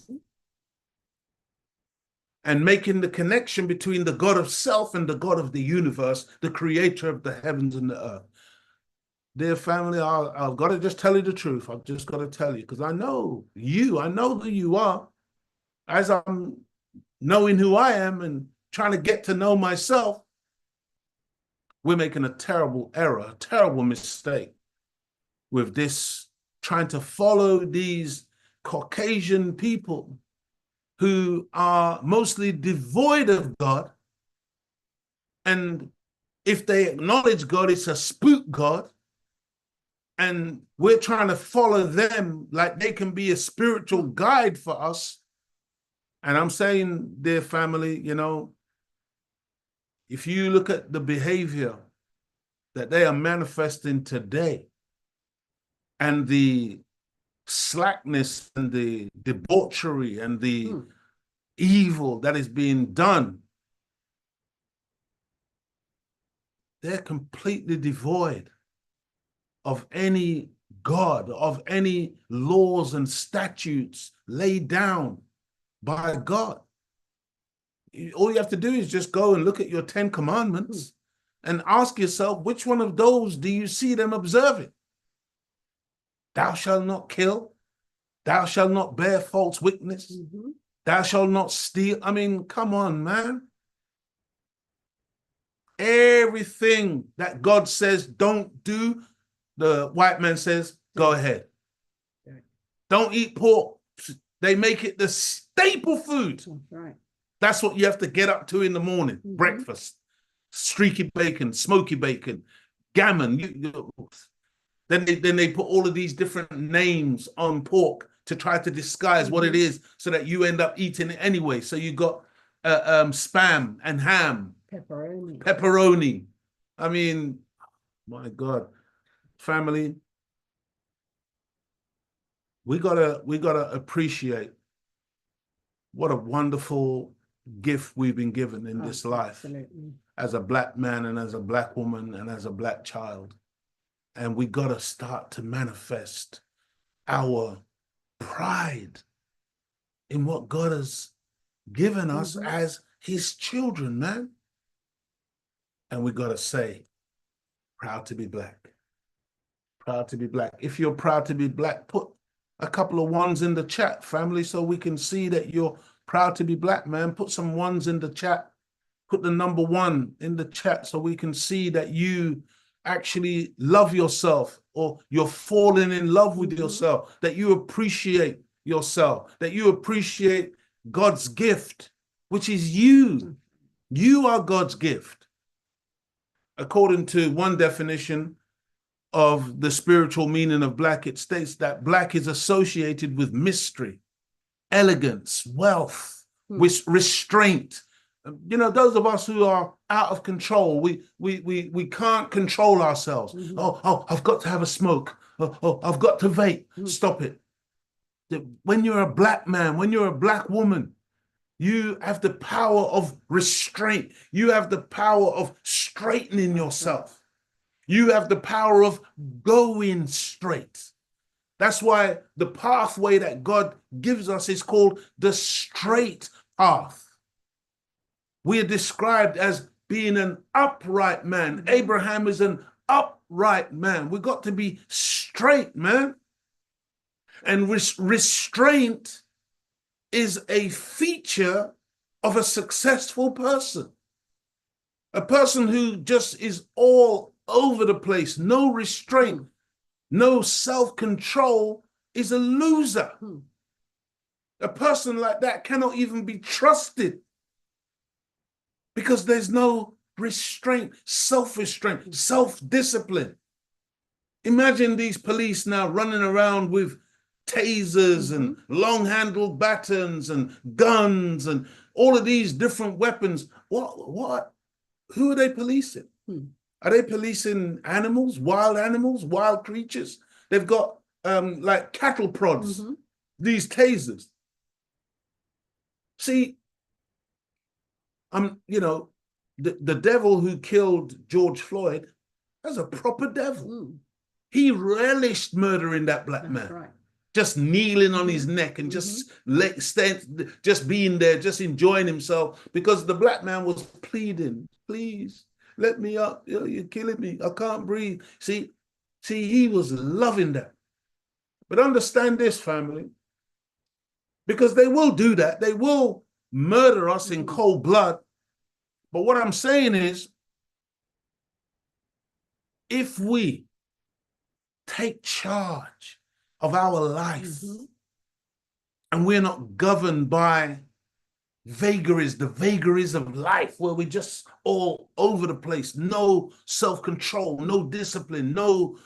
and making the connection between the God of self and the God of the universe, the creator of the heavens and the earth. Dear family, I've got to just tell you the truth. I've just got to tell you, because I know you, I know who you are. As I'm knowing who I am and trying to get to know myself, we're making a terrible error, a terrible mistake with this, trying to follow these Caucasian people who are mostly devoid of God. And if they acknowledge God, it's a spook God. And we're trying to follow them like they can be a spiritual guide for us. And I'm saying, dear family, you know, if you look at the behavior that they are manifesting today and the slackness and the debauchery and the evil that is being done, they're completely devoid of any God, of any laws and statutes laid down by God. All you have to do is just go and look at your 10 commandments and ask yourself, which one of those do you see them observing? Thou shalt not kill. Thou shalt not bear false witness. Thou shalt not steal. I mean, come on, man. Everything that God says don't do, the white man says, go ahead. Don't eat pork. They make it the staple food. That's right. That's what you have to get up to in the morning. Breakfast, streaky bacon, smoky bacon, gammon. Then they put all of these different names on pork to try to disguise what it is, so that you end up eating it anyway. So you got spam and ham, pepperoni. I mean, my God, family, we gotta appreciate what a wonderful gift we've been given in this life. Absolutely. As a black man and as a black woman and as a black child. And we got to start to manifest our pride in what God has given us as his children, man. And we got to say, proud to be black. Proud to be black. If you're proud to be black, put a couple of ones in the chat, family, so we can see that you're proud to be black, man. Put some ones in the chat. Put the number 1 in the chat so we can see that you actually love yourself, or you're falling in love with yourself, that you appreciate yourself, that you appreciate God's gift, which is you. You are God's gift. According to one definition of the spiritual meaning of black, it states that black is associated with mystery, elegance, wealth, with restraint. You know, those of us who are out of control, we can't control ourselves. Oh, I've got to have a smoke. Oh, I've got to vape. Stop it. When you're a black man, when you're a black woman, you have the power of restraint. You have the power of straightening yourself. You have the power of going straight. That's why the pathway that God gives us is called the straight path. We are described as being an upright man. Abraham is an upright man. We got to be straight, man. And restraint is a feature of a successful person. A person who just is all over the place, no restraint, no self-control, is a loser. A person like that cannot even be trusted, because there's no restraint, self-restraint, self-discipline. Imagine these police now running around with tasers and long-handled batons and guns and all of these different weapons. What? Who are they policing? Are they policing animals, wild creatures? They've got like cattle prods, these tasers. See, you know, the devil who killed George Floyd, that's a proper devil. He relished murdering that black man. Right. Just kneeling on his neck and just being there, just enjoying himself, because the black man was pleading, please let me up. You're killing me. I can't breathe. See, he was loving that. But understand this, family, because they will do that. They will murder us in cold blood. But what I'm saying is, if we take charge of our life and we're not governed by the vagaries of life where we're just all over the place, no self-control, no discipline, no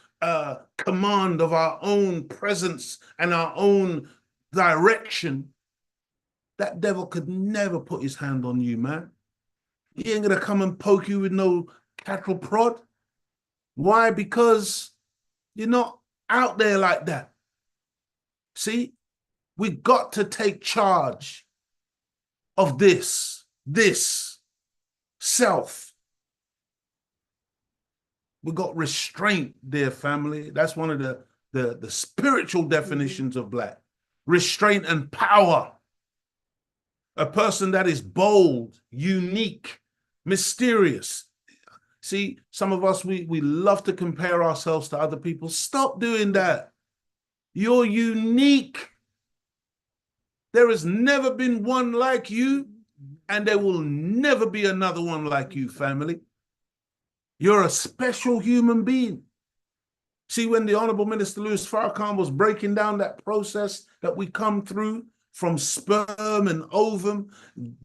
command of our own presence and our own direction, that devil could never put his hand on you, man. He ain't gonna come and poke you with no cattle prod. Why? Because you're not out there like that. See, we got to take charge of this self. We got restraint, dear family. That's one of the spiritual definitions of black. Restraint and power. A person that is bold, unique, mysterious. See, some of us, we love to compare ourselves to other people. Stop doing that. You're unique. There has never been one like you, and there will never be another one like you, family. You're a special human being. See, when the Honorable Minister Louis Farrakhan was breaking down that process that we come through from sperm and ovum,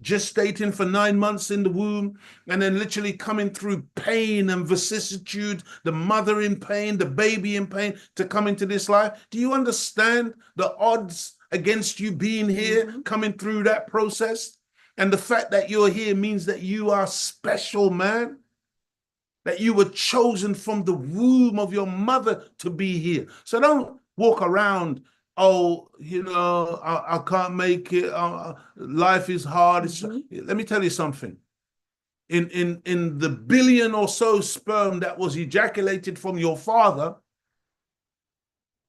gestating for 9 months in the womb, and then literally coming through pain and vicissitude, the mother in pain, the baby in pain, to come into this life. Do you understand the odds against you being here, coming through that process? And the fact that you're here means that you are special, man. That you were chosen from the womb of your mother to be here. So don't walk around, oh, you know, I can't make it. Life is hard. Let me tell you something. In the billion or so sperm that was ejaculated from your father,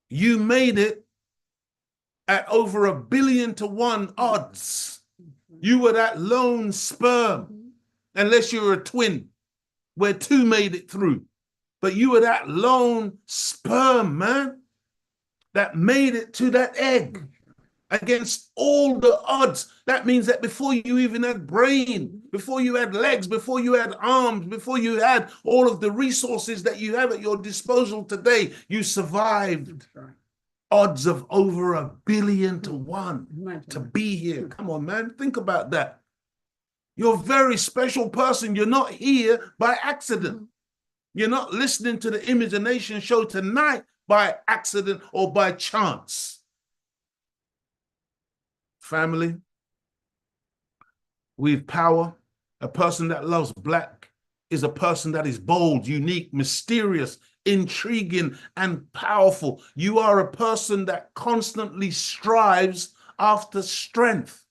you made it at over 1 billion to 1 odds. You were that lone sperm, unless you were a twin, where 2 made it through. But you were that lone sperm, man, that made it to that egg against all the odds. That means that before you even had brain, before you had legs, before you had arms, before you had all of the resources that you have at your disposal today, you survived. Odds of over 1 billion to 1 to be here. Come on, man, think about that. You're a very special person. You're not here by accident. You're not listening to the Imagination Show tonight by accident or by chance. Family, we've power. A person that loves black is a person that is bold, unique, mysterious, intriguing, and powerful. You are a person that constantly strives after strength.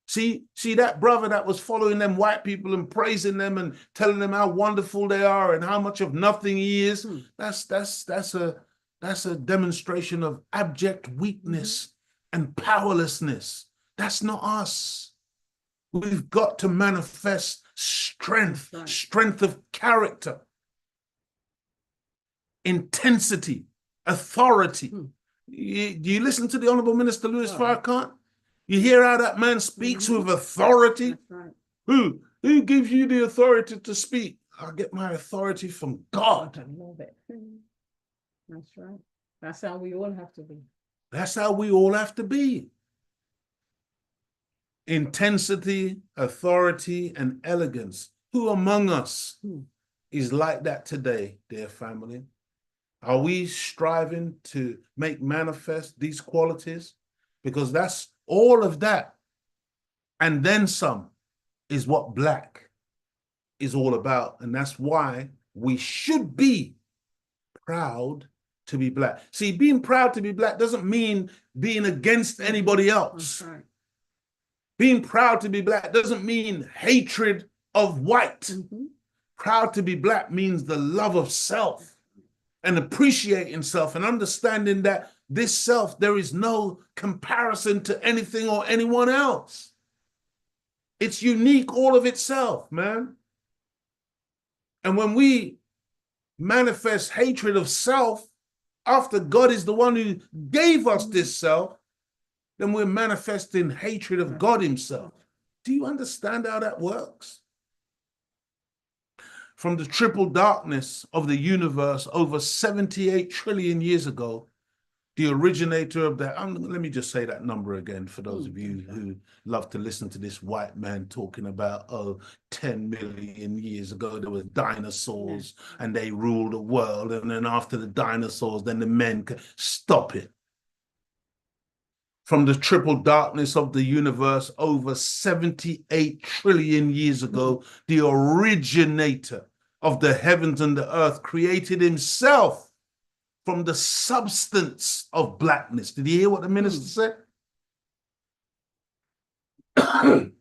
See that brother that was following them white people and praising them and telling them how wonderful they are and how much of nothing he is. That's a demonstration of abject weakness and powerlessness. That's not us. We've got to manifest strength, strength of character, intensity, authority. Do you listen to the Honorable Minister Louis Farrakhan? You hear how that man speaks with authority? That's right. Who gives you the authority to speak? I get my authority from God. I love it. That's right. That's how we all have to be. That's how we all have to be. Intensity, authority, and elegance. Who among us is like that today, dear family? Are we striving to make manifest these qualities? Because that's all of that, and then some, is what black is all about. And that's why we should be proud to be black. See, being proud to be black doesn't mean being against anybody else. That's right. Being proud to be black doesn't mean hatred of white. Proud to be black means the love of self and appreciating self and understanding that this self, there is no comparison to anything or anyone else. It's unique all of itself, man. And when we manifest hatred of self, after God is the one who gave us this self, then we're manifesting hatred of God himself. Do you understand how that works? From the triple darkness of the universe over 78 trillion years ago, the originator of that, let me just say that number again for those of you who love to listen to this white man talking about, 10 million years ago, there were dinosaurs and they ruled the world. And then after the dinosaurs, then the men could stop it. From the triple darkness of the universe over 78 trillion years ago, the originator of the heavens and the earth created himself from the substance of blackness. Did you hear what the minister said?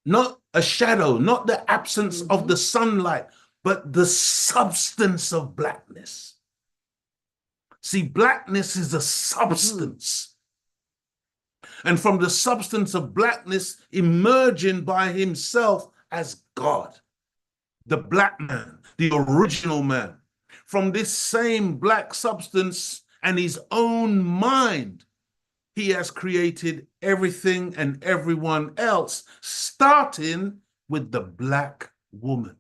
not a shadow, not the absence of the sunlight, but the substance of blackness. See, blackness is a substance. And from the substance of blackness emerging by himself as God, the black man, the original man. From this same black substance and his own mind, he has created everything and everyone else, starting with the black woman,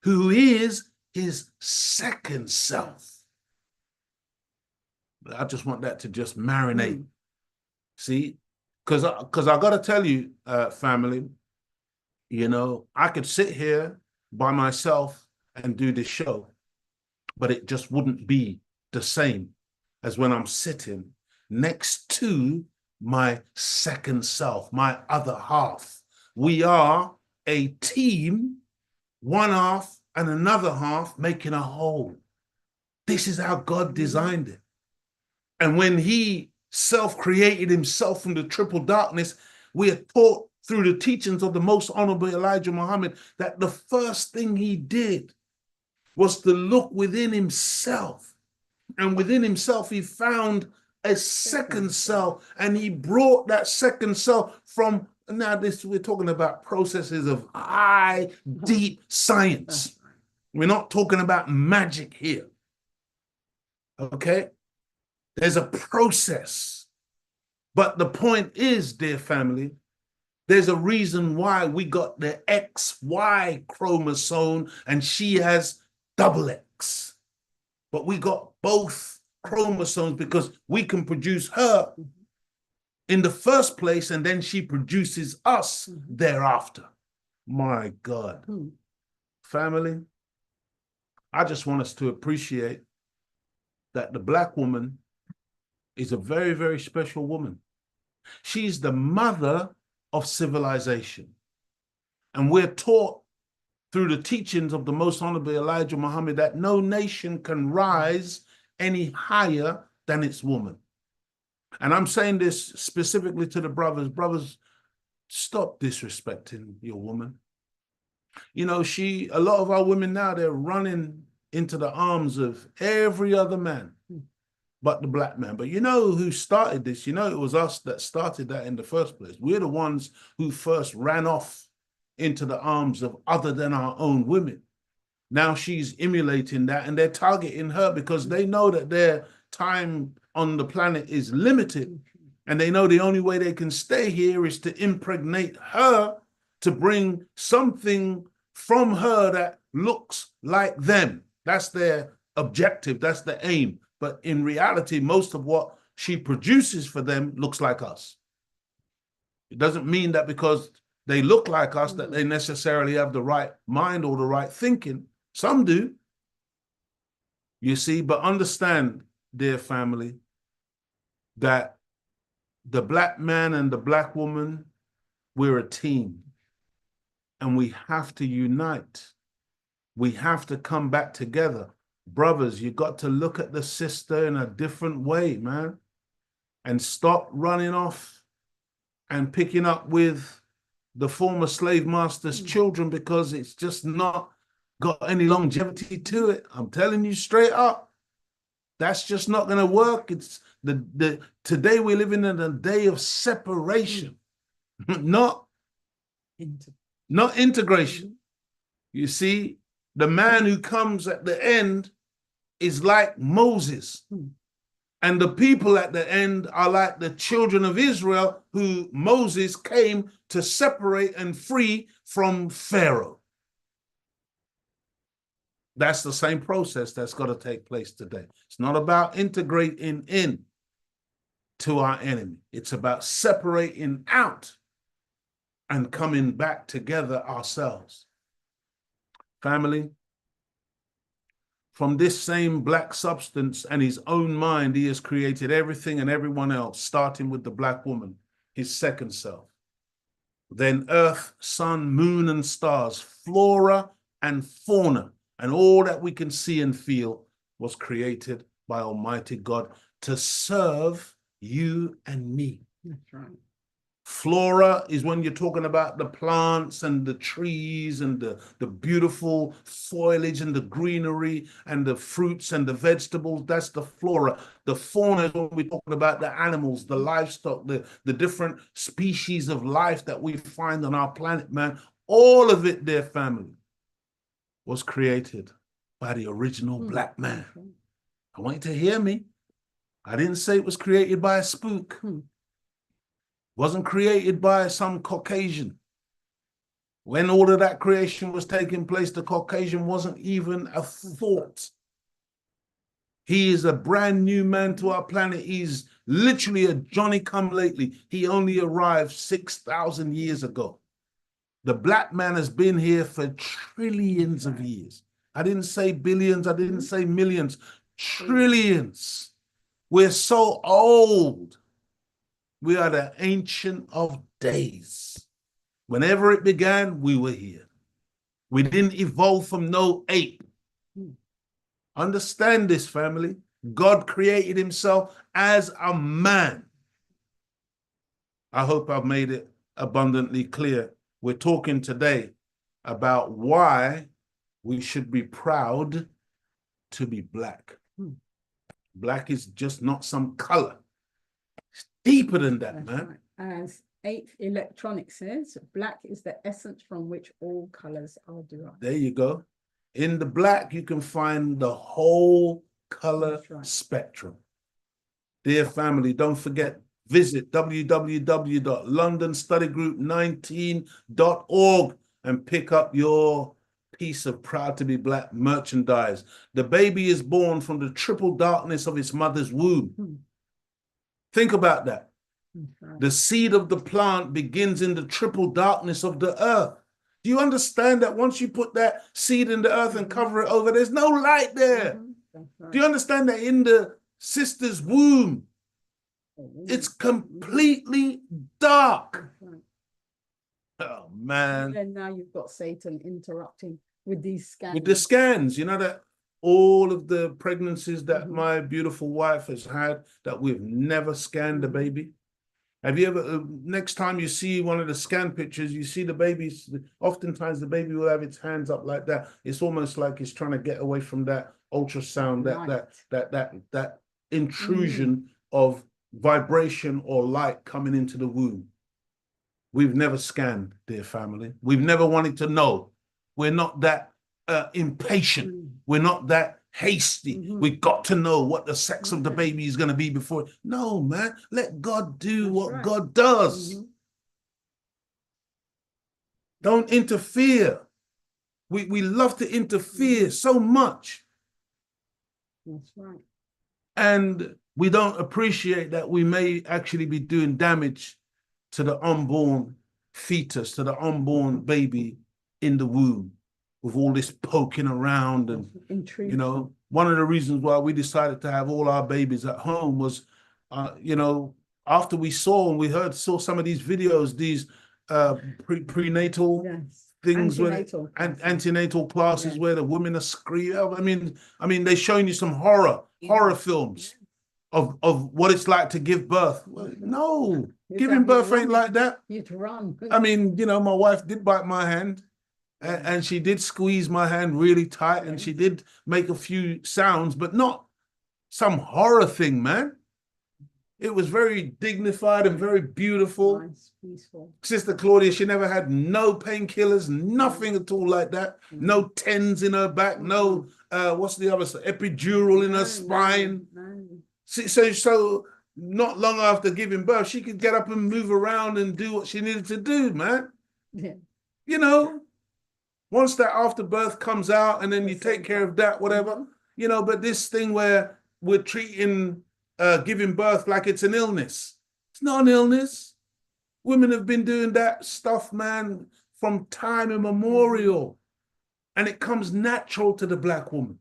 who is his second self. I just want that to just marinate. See, because I got to tell you, family, you know, I could sit here by myself and do this show, but it just wouldn't be the same as when I'm sitting next to my second self, my other half. We are a team, one half and another half making a whole. This is how God designed it. And when he self-created himself from the triple darkness, we are taught through the teachings of the most honorable Elijah Muhammad that the first thing he did was to look within himself. And within himself, he found a second self, and he brought that second self from, now this, we're talking about processes of high, deep science. We're not talking about magic here. Okay? There's a process. But the point is, dear family, there's a reason why we got the XY chromosome and she has double X. But we got both chromosomes because we can produce her in the first place and then she produces us thereafter. My God. Family, I just want us to appreciate that the black woman is a very, very special woman. She's the mother of civilization. And we're taught through the teachings of the most honorable Elijah Muhammad that no nation can rise any higher than its woman. And I'm saying this specifically to the brothers. Brothers, stop disrespecting your woman. You know, a lot of our women now, they're running into the arms of every other man but the black man. But you know who started this? You know, it was us that started that in the first place. We're the ones who first ran off into the arms of other than our own women. Now she's emulating that and they're targeting her because they know that their time on the planet is limited. And they know the only way they can stay here is to impregnate her, to bring something from her that looks like them. That's their objective. That's the aim. But in reality, most of what she produces for them looks like us. It doesn't mean that because they look like us that they necessarily have the right mind or the right thinking. Some do. You see, but understand, dear family, that the black man and the black woman, we're a team. And we have to unite. We have to come back together. Brothers, you got to look at the sister in a different way, man. And stop running off and picking up with the former slave master's children because it's just not got any longevity to it. I'm telling you straight up. That's just not going to work. It's today we're living in a day of separation, not integration. You see, the man who comes at the end is like Moses. And the people at the end are like the children of Israel who Moses came to separate and free from Pharaoh. That's the same process that's got to take place today. It's not about integrating in to our enemy. It's about separating out and coming back together ourselves. Family, from this same black substance and his own mind, he has created everything and everyone else, starting with the black woman, his second self. Then earth, sun, moon, and stars, flora and fauna, and all that we can see and feel was created by Almighty God to serve you and me. That's right. Flora is when you're talking about the plants and the trees and the beautiful foliage and the greenery and the fruits and the vegetables. That's the flora. The fauna is when we're talking about the animals, the livestock, the different species of life that we find on our planet, man. All of it, their family, was created by the original black man. I want you to hear me. I didn't say it was created by a spook. Wasn't created by some Caucasian. When all of that creation was taking place, the Caucasian wasn't even a thought. He is a brand new man to our planet. He's literally a Johnny come lately. He only arrived 6,000 years ago. The black man has been here for trillions of years. I didn't say billions. I didn't say millions. Trillions. We're so old. We are the ancient of days. Whenever it began, we were here. We didn't evolve from no ape. Understand this, family. God created himself as a man. I hope I've made it abundantly clear. We're talking today about why we should be proud to be black. Black is just not some color. It's deeper than that, man. Right. As 8th Electronic says, black is the essence from which all colors are derived. There you go. In the black, you can find the whole color spectrum. Dear family, don't forget, visit www.londonstudygroup19.org and pick up your piece of Proud to be Black merchandise. The baby is born from the triple darkness of its mother's womb. Think about that. The seed of the plant begins in the triple darkness of the earth. Do you understand that once you put that seed in the earth and cover it over, there's no light there? Do you understand that in the sister's womb, it's completely dark? Oh, man. And now you've got Satan interrupting with these scans. With the scans, you know that all of the pregnancies that my beautiful wife has had, that we've never scanned the baby. Have you ever, next time you see one of the scan pictures, you see the babies, oftentimes the baby will have its hands up like that. It's almost like it's trying to get away from that ultrasound, that intrusion of vibration or light coming into the womb. We've never scanned, dear family. We've never wanted to know. We're not that impatient. We're not that hasty. We got to know what the sex of the baby is going to be before. No, man. Let God do what God does. Don't interfere. We love to interfere so much. That's right. And we don't appreciate that we may actually be doing damage to the unborn fetus, to the unborn baby in the womb, with all this poking around. And you know, one of the reasons why we decided to have all our babies at home was, you know, after we saw some of these videos, these prenatal things, antenatal classes where the women are screaming. I mean, they're showing you some horror films of what it's like to give birth. No, giving birth ain't like that. You'd run. I mean, you know, my wife did bite my hand. And she did squeeze my hand really tight, and she did make a few sounds, but not some horror thing, man. It was very dignified and very beautiful. Nice, peaceful. Sister Claudia, she never had no painkillers, nothing at all like that. No tens in her back, no, what's the other stuff? Epidural in her spine. So not long after giving birth, she could get up and move around and do what she needed to do, man. Yeah. You know, once that afterbirth comes out and then you take care of that, whatever, you know, but this thing where we're treating giving birth like it's an illness. It's not an illness. Women have been doing that stuff, man, from time immemorial. And it comes natural to the black woman.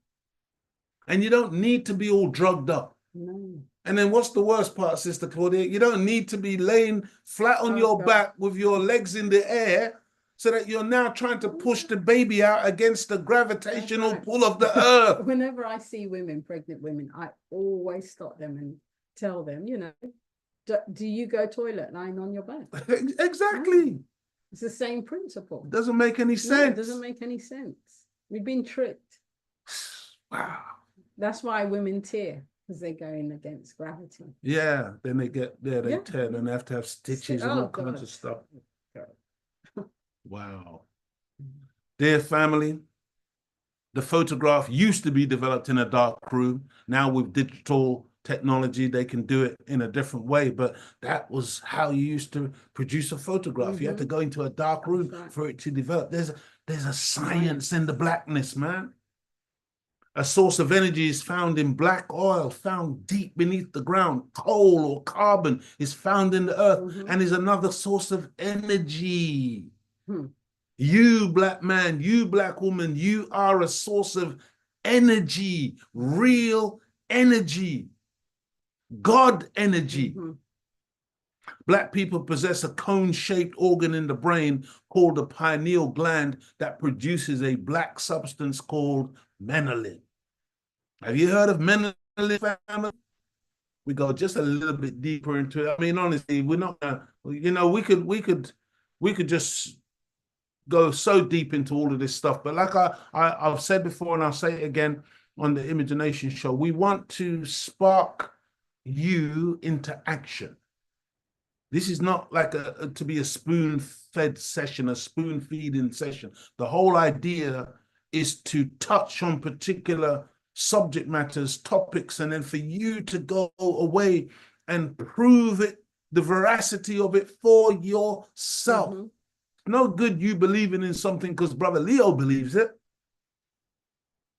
And you don't need to be all drugged up. No. And then what's the worst part, Sister Claudia? You don't need to be laying flat on your back with your legs in the air, so that you're now trying to push the baby out against the gravitational pull of the earth. Whenever I see women, pregnant women, I always stop them and tell them, you know, Do you go toilet lying on your back? Exactly. It's the same principle. Doesn't make any No, sense. it doesn't make any sense. We've been tricked. Wow. That's why women tear, because they're going against gravity. Yeah, then they Yeah. tear, and they have to have stitches and all kinds God. of stuff. God. Wow. Dear family, the photograph used to be developed in a dark room. Now with digital technology, they can do it in a different way, but that was how you used to produce a photograph. You had to go into a dark room for it to develop. There's a science in the blackness, man. A source of energy is found in black oil, found deep beneath the ground. Coal or carbon is found in the earth and is another source of energy. You, black man, you, black woman, you are a source of energy, real energy, God energy. Black people possess a cone-shaped organ in the brain called the pineal gland that produces a black substance called melanin. Have you heard of melanin, family? We go just a little bit deeper into it. I mean, honestly, we're not gonna, we could just go so deep into all of this stuff. But like I've said before, and I'll say it again on the Imagination Show, we want to spark you into action. This is not like to be a spoon-fed session, a spoon-feeding session. The whole idea is to touch on particular subject matters, topics, and then for you to go away and prove it, the veracity of it for yourself. No good you believing in something because Brother Leo believes it.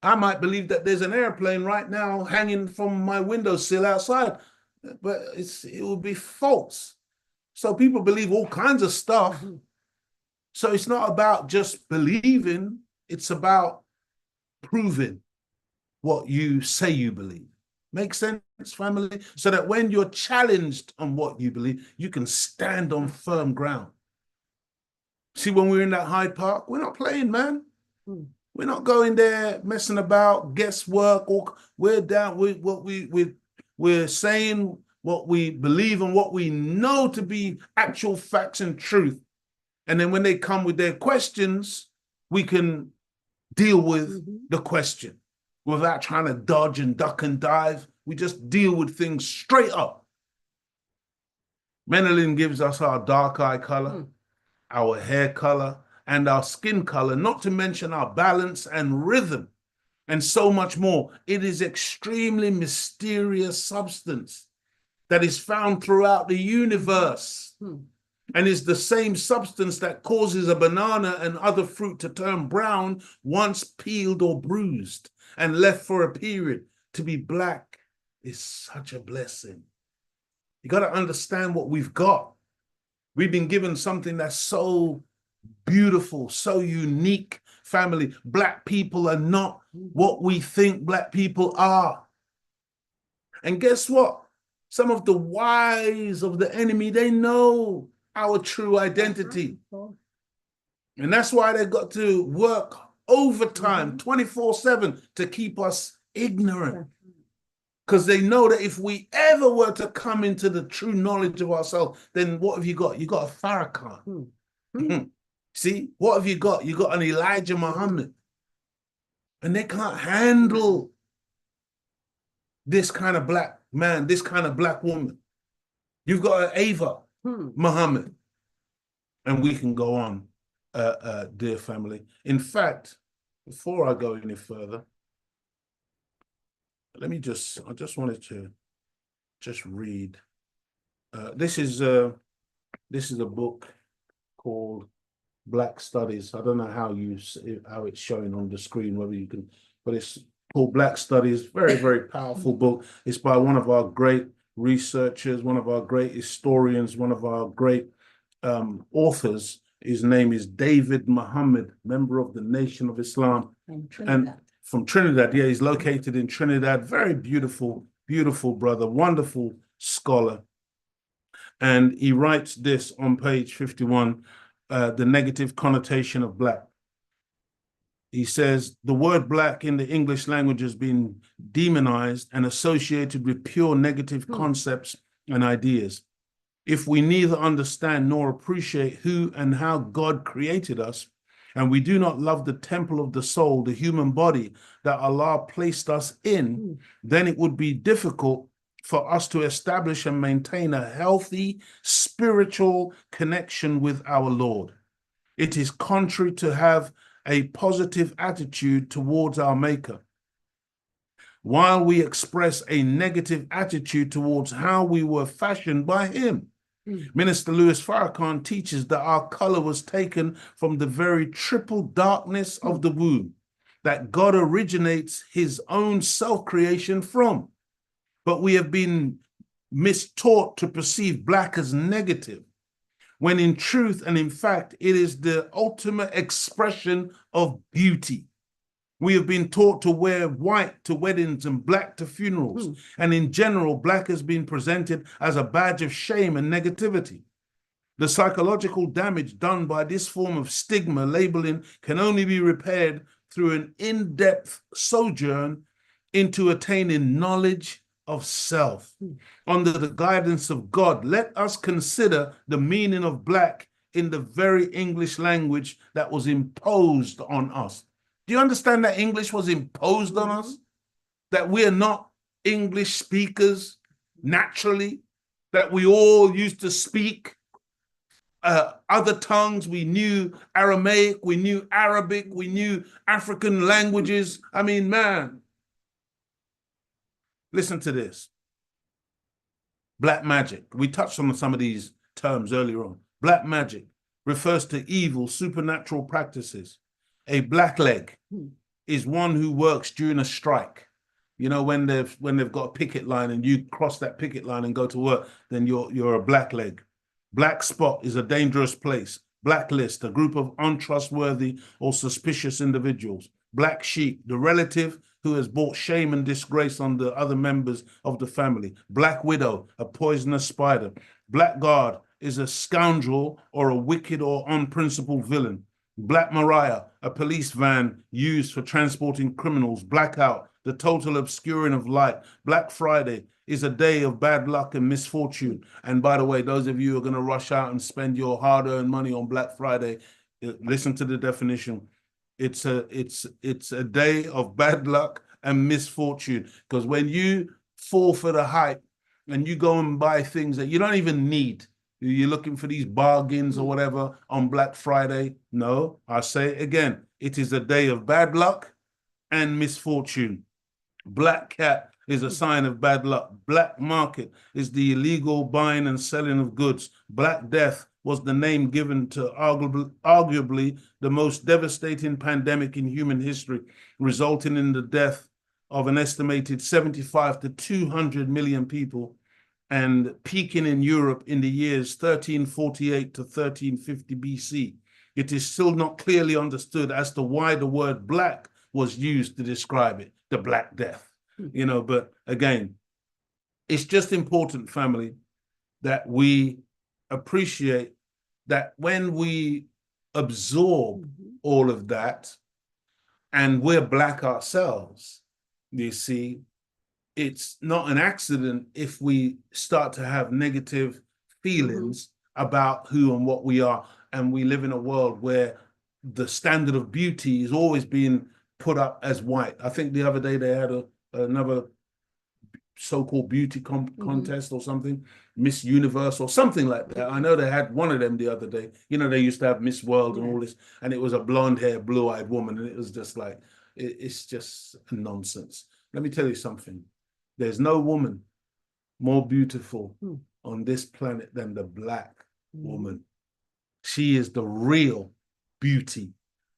I might believe that there's an airplane right now hanging from my windowsill outside, but it would be false. So people believe all kinds of stuff. So it's not about just believing, it's about proving what you say you believe. Make sense, family? So that when you're challenged on what you believe, you can stand on firm ground. See, when we're in that Hyde Park, we're not playing, man. We're not going there messing about, guesswork, or we're down with what we're saying, what we believe and what we know to be actual facts and truth. And then when they come with their questions, we can deal with the question without trying to dodge and duck and dive. We just deal with things straight up. Melanin gives us our dark eye color, our hair color, and our skin color, not to mention our balance and rhythm, and so much more. It is extremely mysterious substance that is found throughout the universe and is the same substance that causes a banana and other fruit to turn brown once peeled or bruised and left for a period. To be black is such a blessing. You got to understand what we've got. We've been given something that's so beautiful, so unique, family. Black people are not what we think black people are. And guess what? Some of the wise of the enemy, they know our true identity. And that's why they've got to work overtime 24/7 to keep us ignorant. Because they know that if we ever were to come into the true knowledge of ourselves, then what have you got? You got a Farrakhan. See, what have you got? You got an Elijah Muhammad. And they can't handle this kind of black man, this kind of black woman. You've got an Ava Muhammad. And we can go on, dear family. In fact, before I go any further, I just wanted to just read. This is a book called Black Studies. I don't know how it's showing on the screen, whether you can, but it's called Black Studies. Very, very powerful book. It's by one of our great researchers, one of our great historians, one of our great authors. His name is David Muhammad, member of the Nation of Islam. And from Trinidad, yeah, he's located in Trinidad. Very beautiful, beautiful brother, wonderful scholar. And he writes this on page 51, the negative connotation of black. He says, the word black in the English language has been demonized and associated with pure negative concepts and ideas. If we neither understand nor appreciate who and how God created us, and we do not love the temple of the soul, the human body that Allah placed us in, then it would be difficult for us to establish and maintain a healthy spiritual connection with our Lord. It is contrary to have a positive attitude towards our Maker, while we express a negative attitude towards how we were fashioned by Him. Minister Louis Farrakhan teaches that our color was taken from the very triple darkness of the womb that God originates His own self-creation from. But we have been mistaught to perceive black as negative, when in truth and in fact, it is the ultimate expression of beauty. We have been taught to wear white to weddings and black to funerals. And in general, black has been presented as a badge of shame and negativity. The psychological damage done by this form of stigma labeling can only be repaired through an in-depth sojourn into attaining knowledge of self. Under the guidance of God, let us consider the meaning of black in the very English language that was imposed on us. Do you understand that English was imposed on us? That we are not English speakers naturally, that we all used to speak other tongues. We knew Aramaic, we knew Arabic, we knew African languages. I mean, man, listen to this. Black magic. We touched on some of these terms earlier on. Black magic refers to evil supernatural practices. A blackleg is one who works during a strike. You know, when they've got a picket line and you cross that picket line and go to work, then you're a blackleg. Black spot is a dangerous place. Blacklist, a group of untrustworthy or suspicious individuals. Black sheep, the relative who has brought shame and disgrace on the other members of the family. Black widow, a poisonous spider. Blackguard is a scoundrel or a wicked or unprincipled villain. Black Maria, a police van used for transporting criminals. Blackout, the total obscuring of light. Black Friday is a day of bad luck and misfortune. And by the way, those of you who are going to rush out and spend your hard-earned money on Black Friday, listen to the definition. It's a day of bad luck and misfortune. Because when you fall for the hype and you go and buy things that you don't even need, you're looking for these bargains or whatever on Black Friday. No, I say it again. It is a day of bad luck and misfortune. Black cat is a sign of bad luck. Black market is the illegal buying and selling of goods. Black death was the name given to arguably the most devastating pandemic in human history, resulting in the death of an estimated 75 to 200 million people, and peaking in Europe in the years 1348 to 1350 BC. It is still not clearly understood as to why the word black was used to describe it, the Black Death. You know, but again, it's just important, family, that we appreciate that when we absorb all of that and we're black ourselves, you see, it's not an accident if we start to have negative feelings about who and what we are. And we live in a world where the standard of beauty is always being put up as white. I think the other day they had another so-called beauty contest or something, Miss Universe or something like that. I know they had one of them the other day. You know, they used to have Miss World and all this, and it was a blonde-haired, blue-eyed woman, and it was just like, it's just nonsense. Let me tell you something. There's no woman more beautiful on this planet than the black woman. She is the real beauty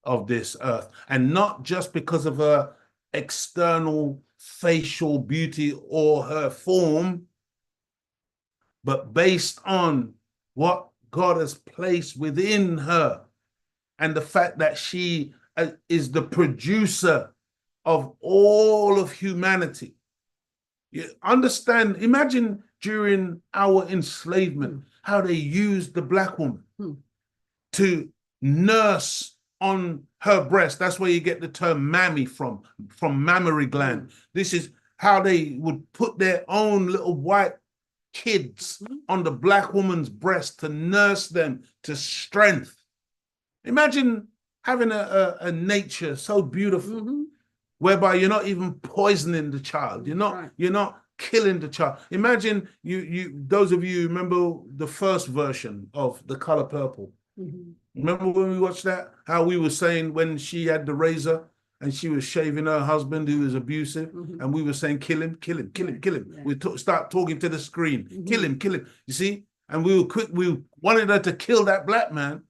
of this earth, and not just because of her external facial beauty or her form, but based on what God has placed within her and the fact that she is the producer of all of humanity. You understand, imagine during our enslavement, how they used the black woman to nurse on her breast. That's where you get the term mammy from mammary gland. This is how they would put their own little white kids on the black woman's breast to nurse them to strength. Imagine having a nature so beautiful, whereby you're not even poisoning the child. You're not killing the child. Imagine those of you remember the first version of The Color Purple. Remember when we watched that? How we were saying when she had the razor and she was shaving her husband who was abusive, and we were saying, kill him, kill him, kill him, kill him. We start talking to the screen, kill him, kill him. You see? And we were quick, we wanted her to kill that black man.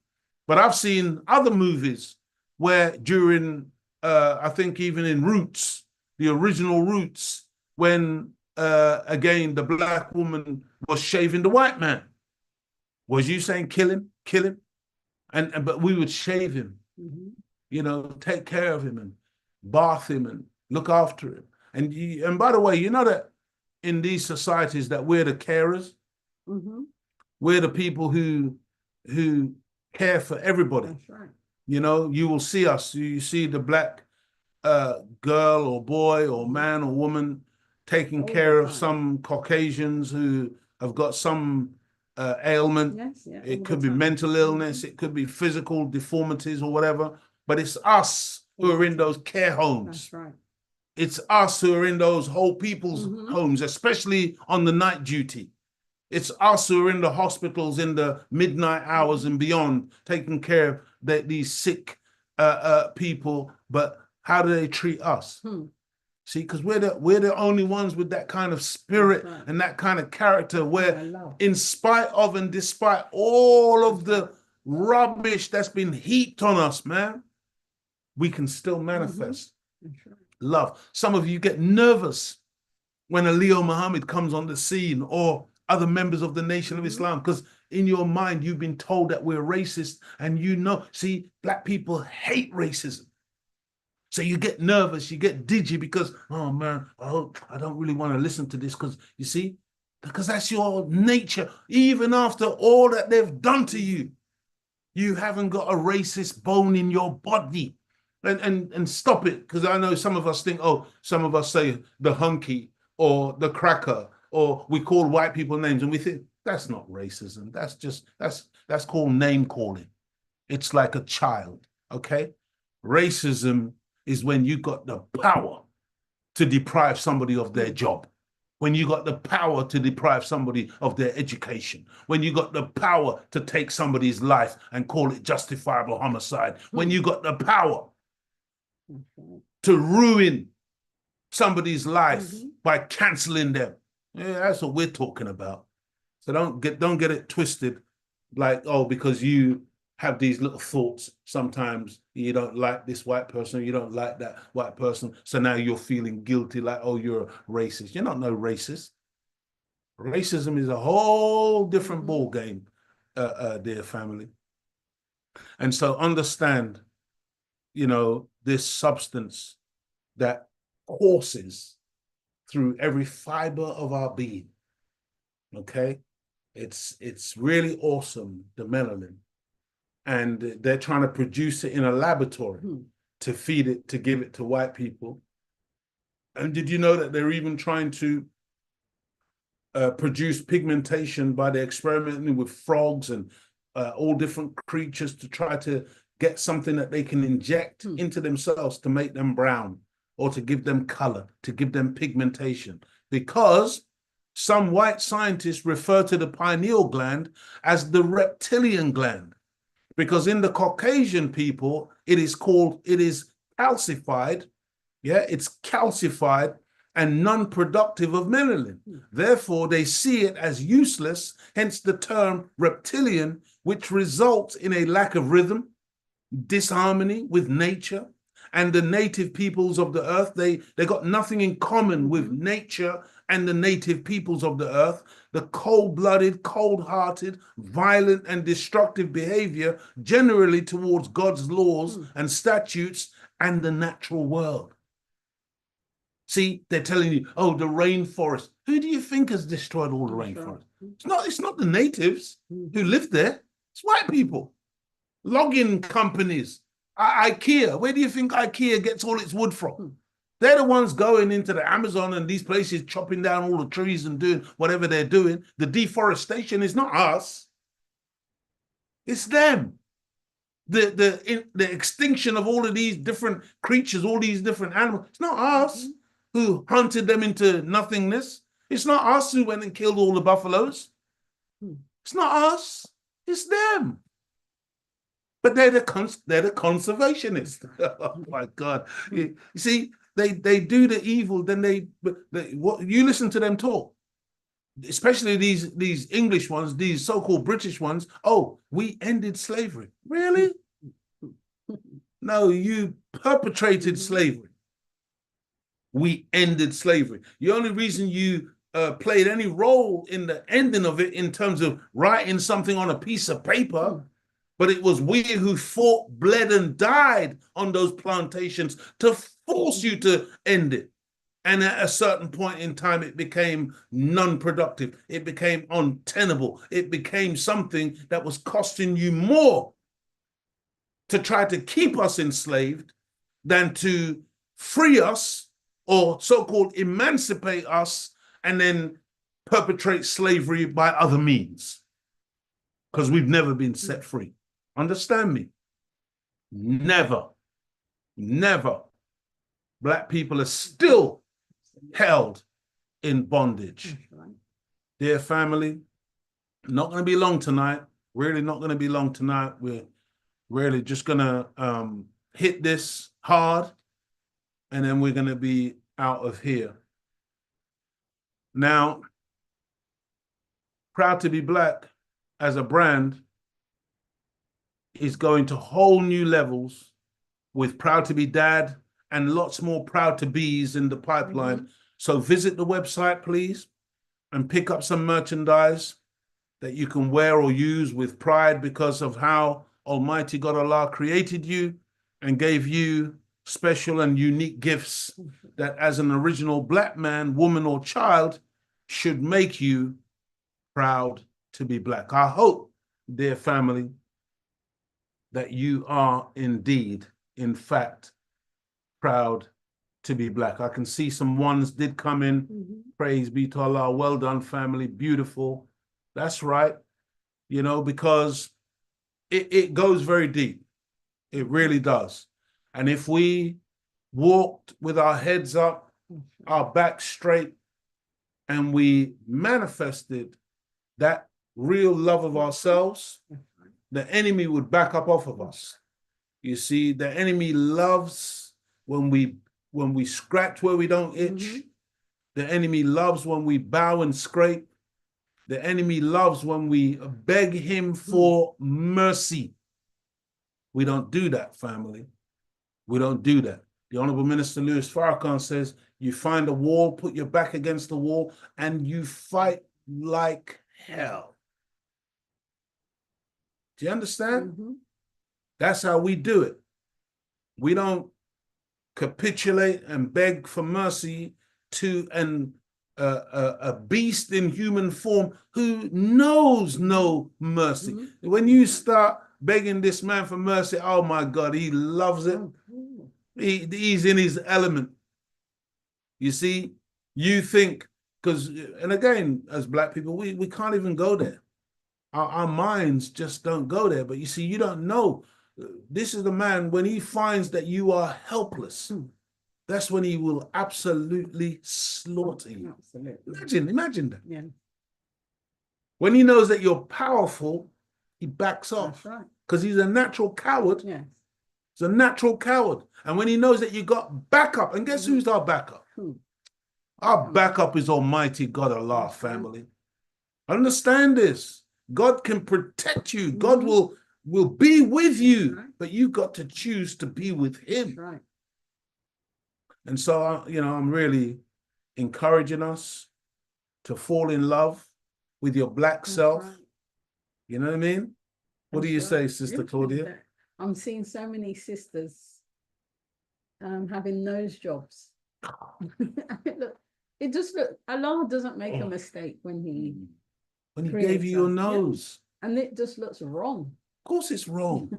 But I've seen other movies where during, I think even in Roots, the original Roots, when again the black woman was shaving the white man, was you saying kill him, kill him? But we would shave him, take care of him and bath him and look after him. And by the way, you know that in these societies that we're the carers, we're the people who care for everybody. That's right. You will see us. You see the black girl or boy or man or woman taking care of some Caucasians who have got some ailment. Yes, yeah, it could be mental illness, it could be physical deformities or whatever, but it's us who are in those care homes. That's right. It's us who are in those whole people's homes, especially on the night duty. It's us who are in the hospitals in the midnight hours and beyond, taking care of these sick people. But how do they treat us? See, because we're the only ones with that kind of spirit and that kind of character where in spite of and despite all of the rubbish that's been heaped on us, man, we can still manifest love. Some of you get nervous when a Leo Muhammad comes on the scene or other members of the Nation of Islam, because in your mind, you've been told that we're racist, and see, black people hate racism. So you get nervous, you get dizzy because, oh man, I don't really want to listen to this because, you see, because that's your nature. Even after all that they've done to you, you haven't got a racist bone in your body. And stop it, because I know some of us think, some of us say the hunky or the cracker, or we call white people names, and we think that's not racism. That's called name calling. It's like a child, okay? Racism is when you got the power to deprive somebody of their job, when you got the power to deprive somebody of their education, when you got the power to take somebody's life and call it justifiable homicide, when you got the power to ruin somebody's life by canceling them. Yeah, that's what we're talking about. So don't get it twisted, like, because you have these little thoughts sometimes, you don't like this white person, you don't like that white person, so now you're feeling guilty, like, you're a racist. You're not no racist. Racism is a whole different ball game, dear family. And so understand, this substance that courses through every fiber of our being. Okay, it's really awesome, the melanin, and they're trying to produce it in a laboratory to feed it, to give it to white people. And did you know that they're even trying to produce pigmentation by the experimenting with frogs and all different creatures to try to get something that they can inject into themselves to make them brown, or to give them color, to give them pigmentation? Because some white scientists refer to the pineal gland as the reptilian gland, because in the Caucasian people, it is calcified. Yeah, it's calcified and non-productive of melanin. Therefore, they see it as useless, hence the term reptilian, which results in a lack of rhythm, disharmony with nature. And the native peoples of the earth, they got nothing in common with nature and the native peoples of the earth. The cold-blooded, cold-hearted, violent and destructive behavior generally towards God's laws and statutes and the natural world. See, they're telling you, the rainforest. Who do you think has destroyed all the rainforest? It's not the natives who live there. It's white people. Logging companies. IKEA. Where do you think IKEA gets all its wood from? They're the ones going into the Amazon and these places, chopping down all the trees and doing whatever they're doing. The deforestation is not us. It's them. The extinction of all of these different creatures, all these different animals. It's not us who hunted them into nothingness. It's not us who went and killed all the buffaloes. It's not us. It's them. But they're the conservationists. Oh my God! You see, they do the evil. Then they what you listen to them talk, especially these English ones, these so-called British ones. Oh, we ended slavery. Really? No, you perpetrated slavery. We ended slavery. The only reason you played any role in the ending of it in terms of writing something on a piece of paper, but it was we who fought, bled, and died on those plantations to force you to end it. And at a certain point in time, it became non-productive. It became untenable. It became something that was costing you more to try to keep us enslaved than to free us or so-called emancipate us and then perpetrate slavery by other means. Because we've never been set free. Understand me? Never, never. Black people are still held in bondage. Dear family, not going to be long tonight. Really not going to be long tonight. We're really just going to hit this hard, and then we're going to be out of here. Now, Proud to be Black as a brand is going to whole new levels with Proud to be Dad and lots more Proud to Be's in the pipeline. So visit the website, please, and pick up some merchandise that you can wear or use with pride because of how Almighty God Allah created you and gave you special and unique gifts that as an original Black man, woman, or child should make you proud to be Black. I hope, dear family, that you are indeed, in fact, proud to be Black. I can see some ones did come in. Praise be to Allah. Well done, family. Beautiful. That's right. You know, because it goes very deep. It really does. And if we walked with our heads up, our back straight, and we manifested that real love of ourselves, the enemy would back up off of us. You see, the enemy loves when we scratch where we don't itch. The enemy loves when we bow and scrape. The enemy loves when we beg him for mercy. We don't do that, family. We don't do that. The Honorable Minister Louis Farrakhan says, you find a wall, put your back against the wall, and you fight like hell. Do you understand? That's how we do it. We don't capitulate and beg for mercy to a beast in human form who knows no mercy. When you start begging this man for mercy, oh my God, he loves it. He's in his element. You see, you think, because, and again, as Black people, we can't even go there. Our minds just don't go there. But you see, you don't know. This is the man, when he finds that you are helpless, that's when he will absolutely slaughter you. Imagine that. Yeah. When he knows that you're powerful, he backs off. That's right. Because he's a natural coward. Yes. He's a natural coward. And when he knows that you got backup, and guess who's our backup? Our backup is Almighty God Allah, family. Understand this. God can protect you. God will be with you, but you got to choose to be with him. That's right. And so, you know, I'm really encouraging us to fall in love with your Black self. Right. You know what I mean? What do you say, Sister Claudia? I'm seeing so many sisters having nose jobs. Look, it just look, Allah doesn't make a mistake when he gave you your nose. Yeah. And it just looks wrong. Of course it's wrong.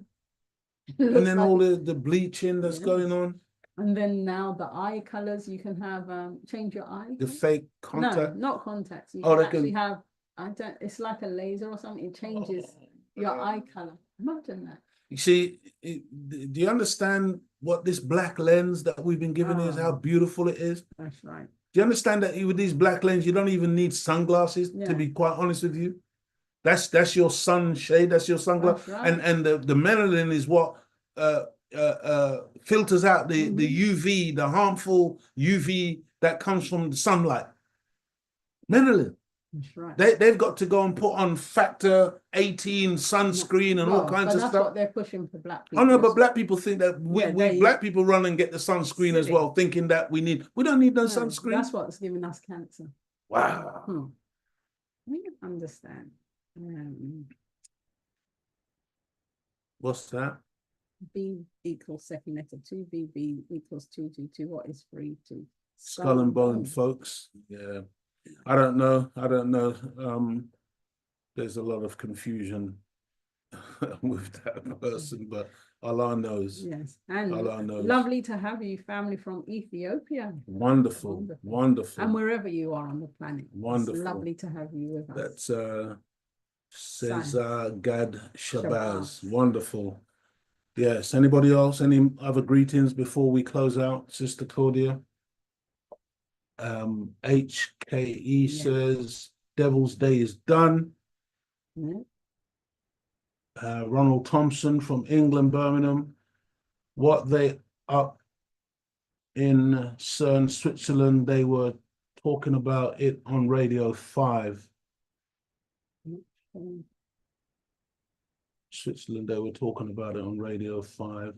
And then like all the bleaching that's going on. And then now the eye colors, you can have change your eye. The colour? fake No, contact. not contacts. You Oh, can they actually can. have, I don't, it's like a laser or something. It changes your eye color. Imagine that. You see, do you understand what this black lens that we've been given is? How Oh. beautiful it is. That's right. Do you understand that with these black lenses, you don't even need sunglasses? Yeah. To be quite honest with you, that's your sunshade. That's your sunglasses. That's right. And the melanin is what filters out the UV, the harmful UV that comes from the sunlight. Melanin. That's right. They've got to go and put on factor 18 sunscreen and all kinds of that's stuff. what they're pushing for black Oh people. no, but black people think that we Yeah, black people run and get the sunscreen as Silly. well, thinking that we don't need no No, sunscreen. That's what's giving us cancer. Wow. We can understand. What's that? B equals second letter 2, B equals 2, 2, 2. What is 3, 2? Skull and bone, folks. Yeah. I don't know. There's a lot of confusion with that person, but Allah knows. Yes, and Allah knows. lovely to have you, family from Ethiopia. Wonderful, wonderful. And wherever you are on the planet. Wonderful. It's lovely to have you with us. That's Cesar Gad Shabazz. Wonderful. Yes. Anybody else? Any other greetings before we close out, Sister Claudia? HKE says Devil's Day is done. Yeah. Ronald Thompson from England, Birmingham. What they up in CERN, Switzerland, they were talking about it on Radio 5. Switzerland, they were talking about it on Radio 5.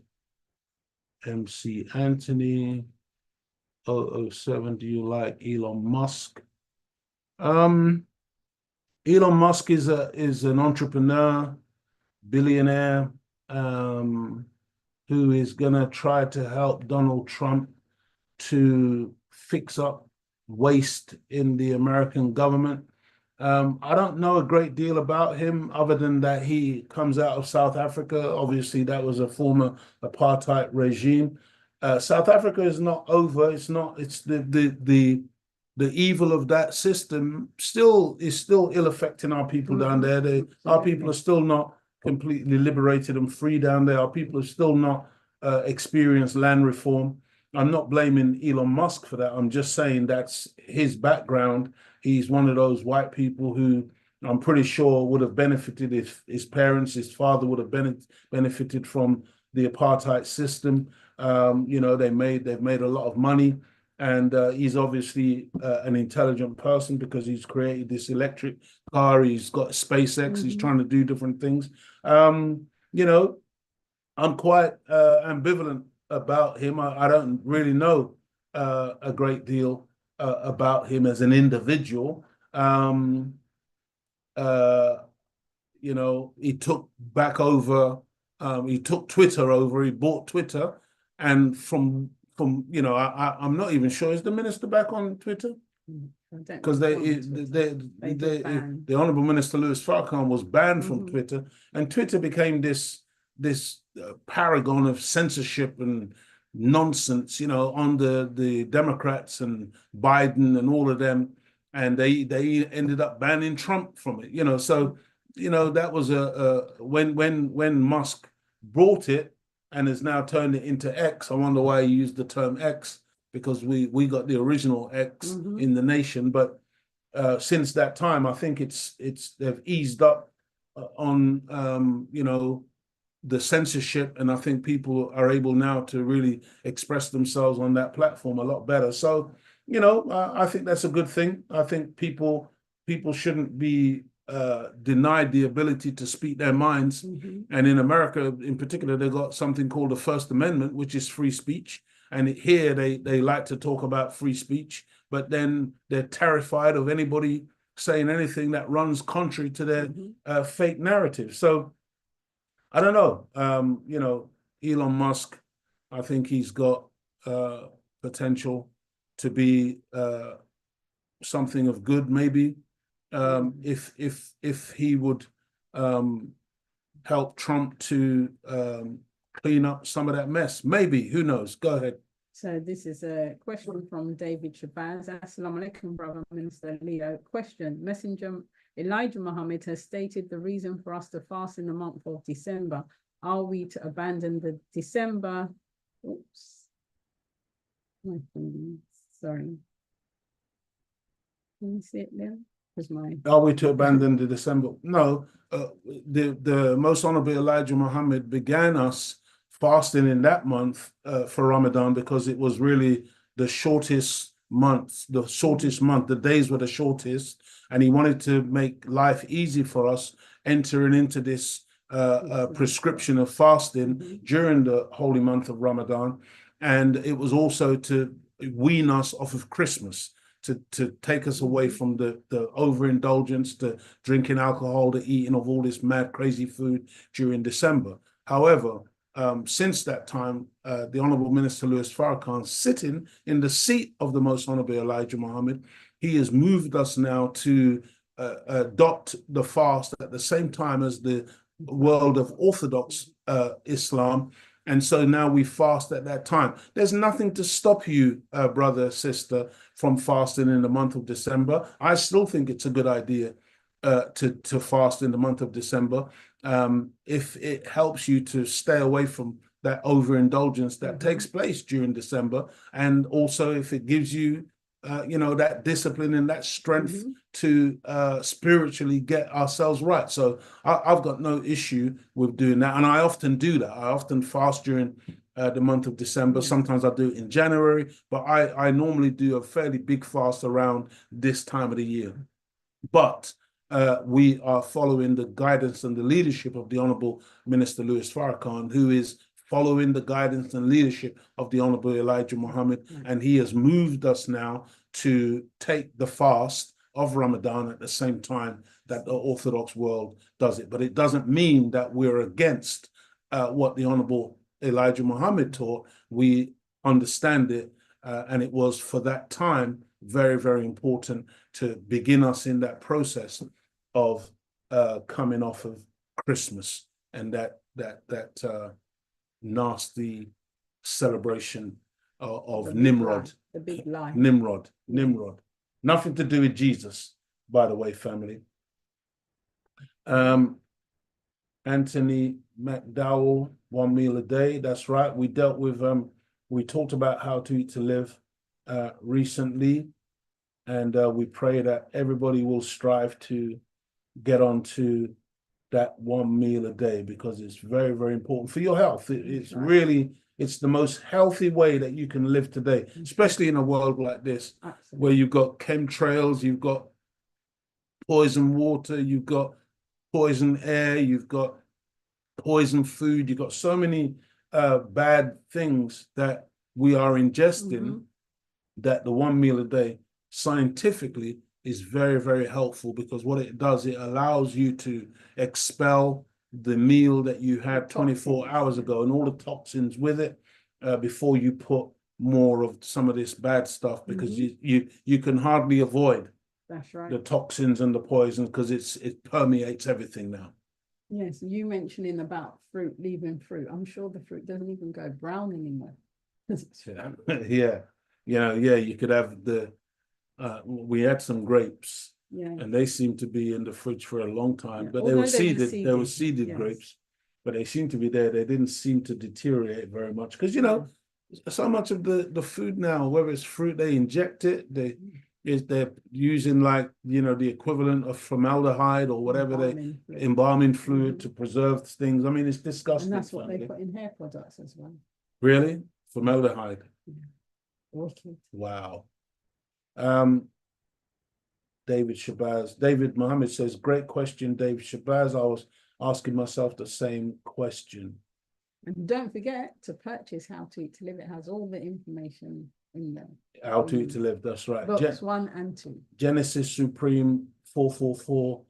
MC Anthony, 007, do you like Elon Musk? Elon Musk is an entrepreneur, billionaire, who is gonna try to help Donald Trump to fix up waste in the American government. I don't know a great deal about him other than that he comes out of South Africa. Obviously, that was a former apartheid regime. South Africa is not over. It's not. It's the evil of that system is still ill affecting our people down there. Our people are still not completely liberated and free down there. Our people have still not experienced land reform. I'm not blaming Elon Musk for that. I'm just saying that's his background. He's one of those white people who I'm pretty sure would have benefited if his parents, his father would have benefited from the apartheid system. They've made a lot of money, and he's obviously an intelligent person because he's created this electric car. He's got SpaceX. He's trying to do different things. I'm quite ambivalent about him. I don't really know a great deal about him as an individual. He took back over. He took Twitter over. He bought Twitter, and from I'm not even sure, is the minister back on Twitter? Because the Honourable Minister Louis Farrakhan was banned from Twitter, and Twitter became this paragon of censorship and nonsense, on the Democrats and Biden and all of them, and they ended up banning Trump from it. So that was when Musk brought it and has now turned it into X. I wonder why he used the term X, because we got the original X in the nation, but since that time, I think they've eased up on the censorship, and I think people are able now to really express themselves on that platform a lot better. So I think that's a good thing. I think people shouldn't be denied the ability to speak their minds. And in America, in particular, they've got something called the First Amendment, which is free speech. And here they like to talk about free speech, but then they're terrified of anybody saying anything that runs contrary to their fake narrative. So I don't know. Elon Musk, I think he's got potential to be something of good, maybe. If he would help Trump to clean up some of that mess, maybe. Who knows? Go ahead. So this is a question from David Shabazz. Assalamu alaikum, brother Minister Leo. Question: Messenger Elijah Muhammad has stated the reason for us to fast in the month of December. Are we to abandon the December? Oops. Sorry. Can you see it there? Are we to abandon the December? No. The Most Honorable Elijah Muhammad began us fasting in that month for Ramadan because it was really the shortest month. The days were the shortest, and he wanted to make life easy for us entering into this prescription of fasting during the holy month of Ramadan. And it was also to wean us off of Christmas, to take us away from the overindulgence, to drinking alcohol, the eating of all this mad, crazy food during December. However, since that time, the Honorable Minister Louis Farrakhan, sitting in the seat of the Most Honorable Elijah Muhammad, he has moved us now to adopt the fast at the same time as the world of Orthodox Islam. And so now we fast at that time. There's nothing to stop you, brother, sister, from fasting in the month of December. I still think it's a good idea to fast in the month of December. If it helps you to stay away from that overindulgence that takes place during December, and also if it gives you that discipline and that strength to spiritually get ourselves right. So I've got no issue with doing that. And I often do that. I often fast during the month of December. Sometimes I do it in January, but I normally do a fairly big fast around this time of the year. But we are following the guidance and the leadership of the Honorable Minister Louis Farrakhan, who is following the guidance and leadership of the Honorable Elijah Muhammad. And he has moved us now to take the fast of Ramadan at the same time that the Orthodox world does it. But it doesn't mean that we're against what the Honorable Elijah Muhammad taught. We understand it, and it was for that time very, very important to begin us in that process of coming off of Christmas and that nasty celebration of Nimrod. The big lie. Nimrod. Nothing to do with Jesus, by the way, family. Anthony McDowell, 1 meal a day. That's right. We dealt with, we talked about how to eat to live recently. And we pray that everybody will strive to get onto that 1 meal a day, because it's very, very important for your health. It's really, it's the most healthy way that you can live today, especially in a world like this. Absolutely. Where you've got chemtrails, you've got poison water, you've got poison air, you've got poison food, you've got so many bad things that we are ingesting, that the 1 meal a day scientifically is very, very helpful, because what it does, it allows you to expel the meal that you had 24 hours ago and all the toxins with it before you put more of some of this bad stuff, because you can hardly avoid the toxins and the poisons, because it permeates everything now. Yes, you mentioning about fruit, leaving fruit. I'm sure the fruit doesn't even go brown anymore. Yeah, you could have the we had some grapes, and they seem to be in the fridge for a long time, but they were seeded. They were seeded grapes, but they seem to be there. They didn't seem to deteriorate very much, because so much of the food now, whether it's fruit, they inject it. They're using the equivalent of formaldehyde or whatever, embalming fluid to preserve things. I mean, it's disgusting. And that's what they put in hair products as well. Really? Formaldehyde? Wicked. Wow. David Shabazz. David Mohammed says, great question, David Shabazz. I was asking myself the same question. And don't forget to purchase How to Eat to Live. It has all the information in there. How to Eat to Live, that's right. Books 1 and 2. Genesis Supreme 444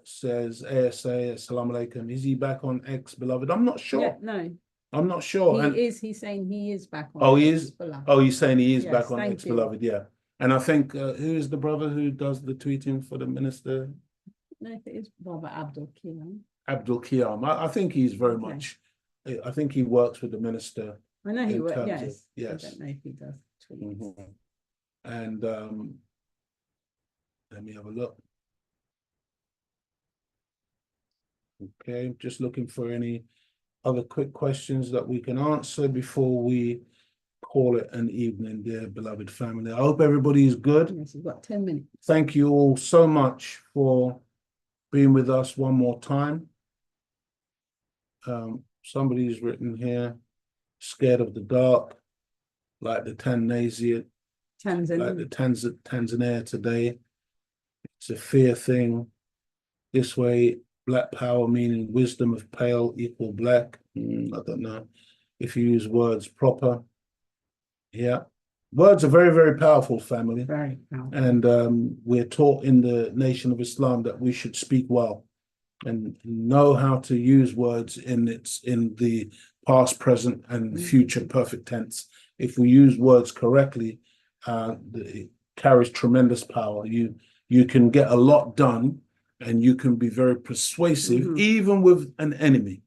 says, ASA, Assalamu alaikum. Is he back on X, beloved? I'm not sure. Yeah, no. I'm not sure. He's saying he is back on X, he is? Beloved. Oh, he's saying he is back on X, beloved, yeah. And I think, who is the brother who does the tweeting for the minister? No, it is Brother Abdul Qiyam. Abdul Qiyam. I think he's very much, I think he works with the minister I know he in works. terms of- Yes. yes. I don't know if he does tweets. Mhm. And let me have a look. Okay, just looking for any other quick questions that we can answer before we call it an evening, dear beloved family. I hope everybody is good. Yes, you've got 10 minutes. Thank you all so much for being with us one more time. Somebody's written here, scared of the dark, like the Tanzania, like the Tanzania today. It's a fear thing. This way, black power meaning wisdom of pale equal black. I don't know if you use words proper. Yeah. Words are very, very powerful, family. Very powerful. And we're taught in the Nation of Islam that we should speak well and know how to use words in the past, present, and future perfect tense. If we use words correctly, it carries tremendous power. You can get a lot done, and you can be very persuasive, even with an enemy.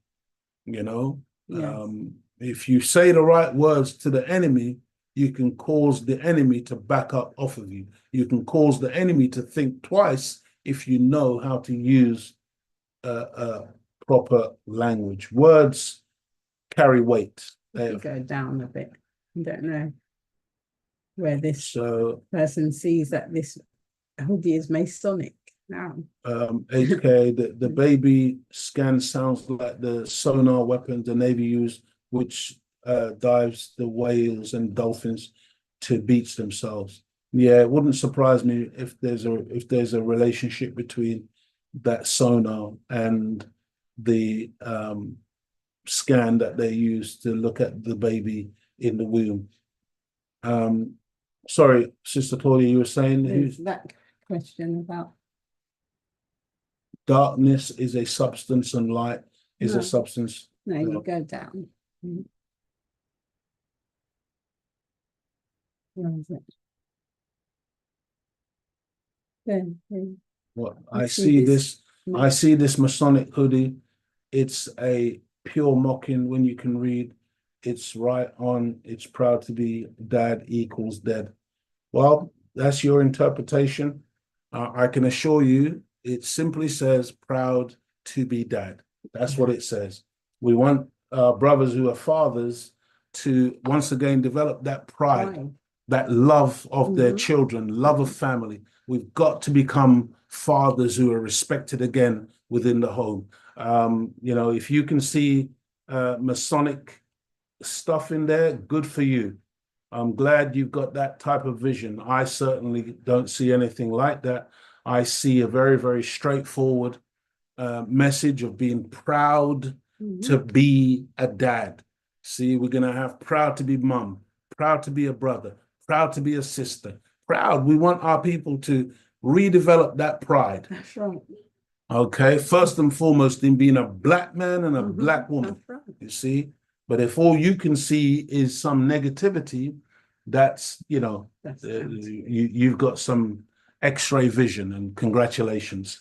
You know, Yes. if you say the right words to the enemy, you can cause the enemy to back up off of you. You can cause the enemy to think twice if you know how to use proper language. Words carry weight. If you go down a bit, I don't know where this person sees that this hoodie is Masonic now. HK, the baby scan sounds like the sonar weapon the Navy used, which dives the whales and dolphins to beach themselves. Yeah, it wouldn't surprise me if there's a relationship between that sonar and the scan that they use to look at the baby in the womb. Sorry, Sister Claudia, you were saying There's that question about darkness is a substance and light is a substance. No, you go down. Where is it? There. What I see this Masonic hoodie. It's a pure mocking when you can read. It's right on. It's proud to be dad equals dead. Well, that's your interpretation. I can assure you, it simply says proud to be dad. That's what it says. We want brothers who are fathers to once again develop that pride, that love of their children, love of family. We've got to become fathers who are respected again within the home. If you can see Masonic stuff in there, good for you. I'm glad you've got that type of vision. I certainly don't see anything like that. I see a very, very straightforward message of being proud to be a dad. See, we're going to have proud to be mum, proud to be a brother, proud to be a sister, proud. We want our people to redevelop that pride. That's right. Okay, first and foremost in being a black man and a black woman, you see. But if all you can see is some negativity, that's you've got some X-ray vision, and congratulations.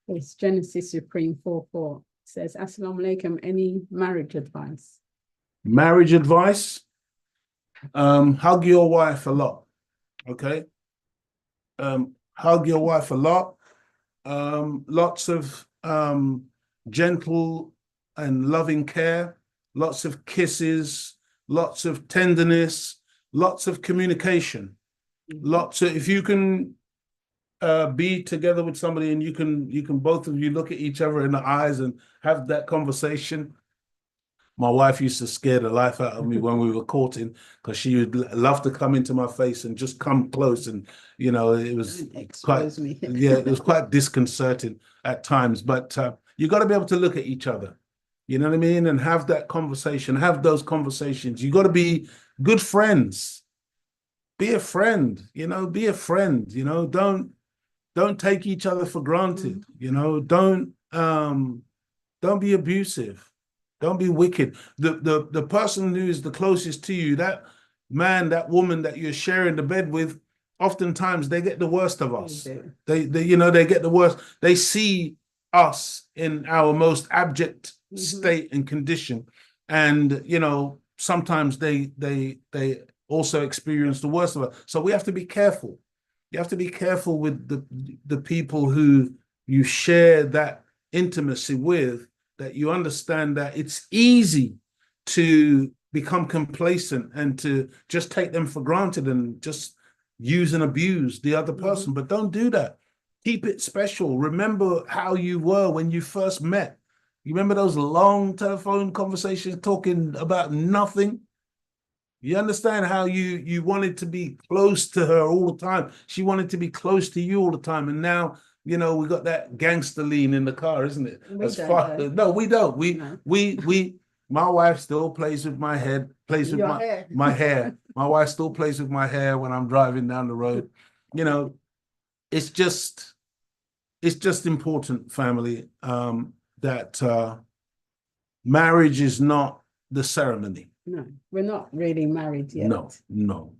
It's Genesis Supreme 4:4 says, Assalamu alaikum, any marriage advice? Marriage advice, hug your wife a lot, okay? Hug your wife a lot. Lots of gentle and loving care, lots of kisses, lots of tenderness, lots of communication, lots of, if you can be together with somebody and you can both of you look at each other in the eyes and have that conversation. My wife used to scare the life out of me when we were courting, because she would love to come into my face and just come close, and it was quite it was quite disconcerting at times. But you got to be able to look at each other, you know what I mean, and have that conversation, have those conversations. You got to be good friends. Be a friend, be a friend. Don't take each other for granted. Don't be abusive. Don't be wicked. The person who is the closest to you, that man, that woman that you're sharing the bed with, oftentimes they get the worst of us. They get the worst. They see us in our most abject state and condition, and sometimes they also experience the worst of it. So we have to be careful. You have to be careful with the people who you share that intimacy with, that you understand that it's easy to become complacent and to just take them for granted and just use and abuse the other person. But don't do that. Keep it special. Remember how you were when you first met. You remember those long telephone conversations talking about nothing? You understand how you wanted to be close to her all the time. She wanted to be close to you all the time. And now, we got that gangster lean in the car, isn't it? No, we don't. My wife still plays with my head, plays with my hair. My wife still plays with my hair when I'm driving down the road. It's just important, family, that marriage is not the ceremony. No, we're not really married yet. No.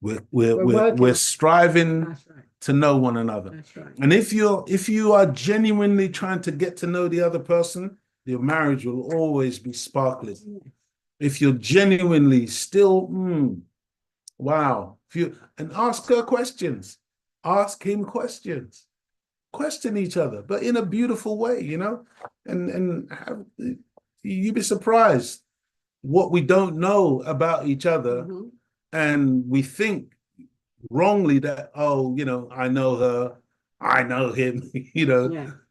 We're We're striving That's right. to know one another. That's right. And if you are genuinely trying to get to know the other person, your marriage will always be sparkling. If you're genuinely still, wow. And ask her questions, ask him questions, question each other, but in a beautiful way, and you'd be surprised what we don't know about each other. And we think wrongly that, I know her, I know him.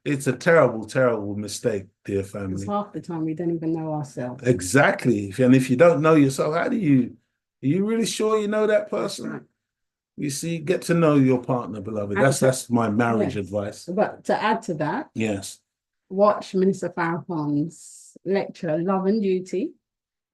It's a terrible, terrible mistake, dear family. Because half the time we don't even know ourselves. Exactly. And if you don't know yourself, are you really sure you know that person? That's right. You see, get to know your partner, beloved. That's my marriage advice. But to add to that, yes, watch Minister Farrakhan's lecture, Love and Duty.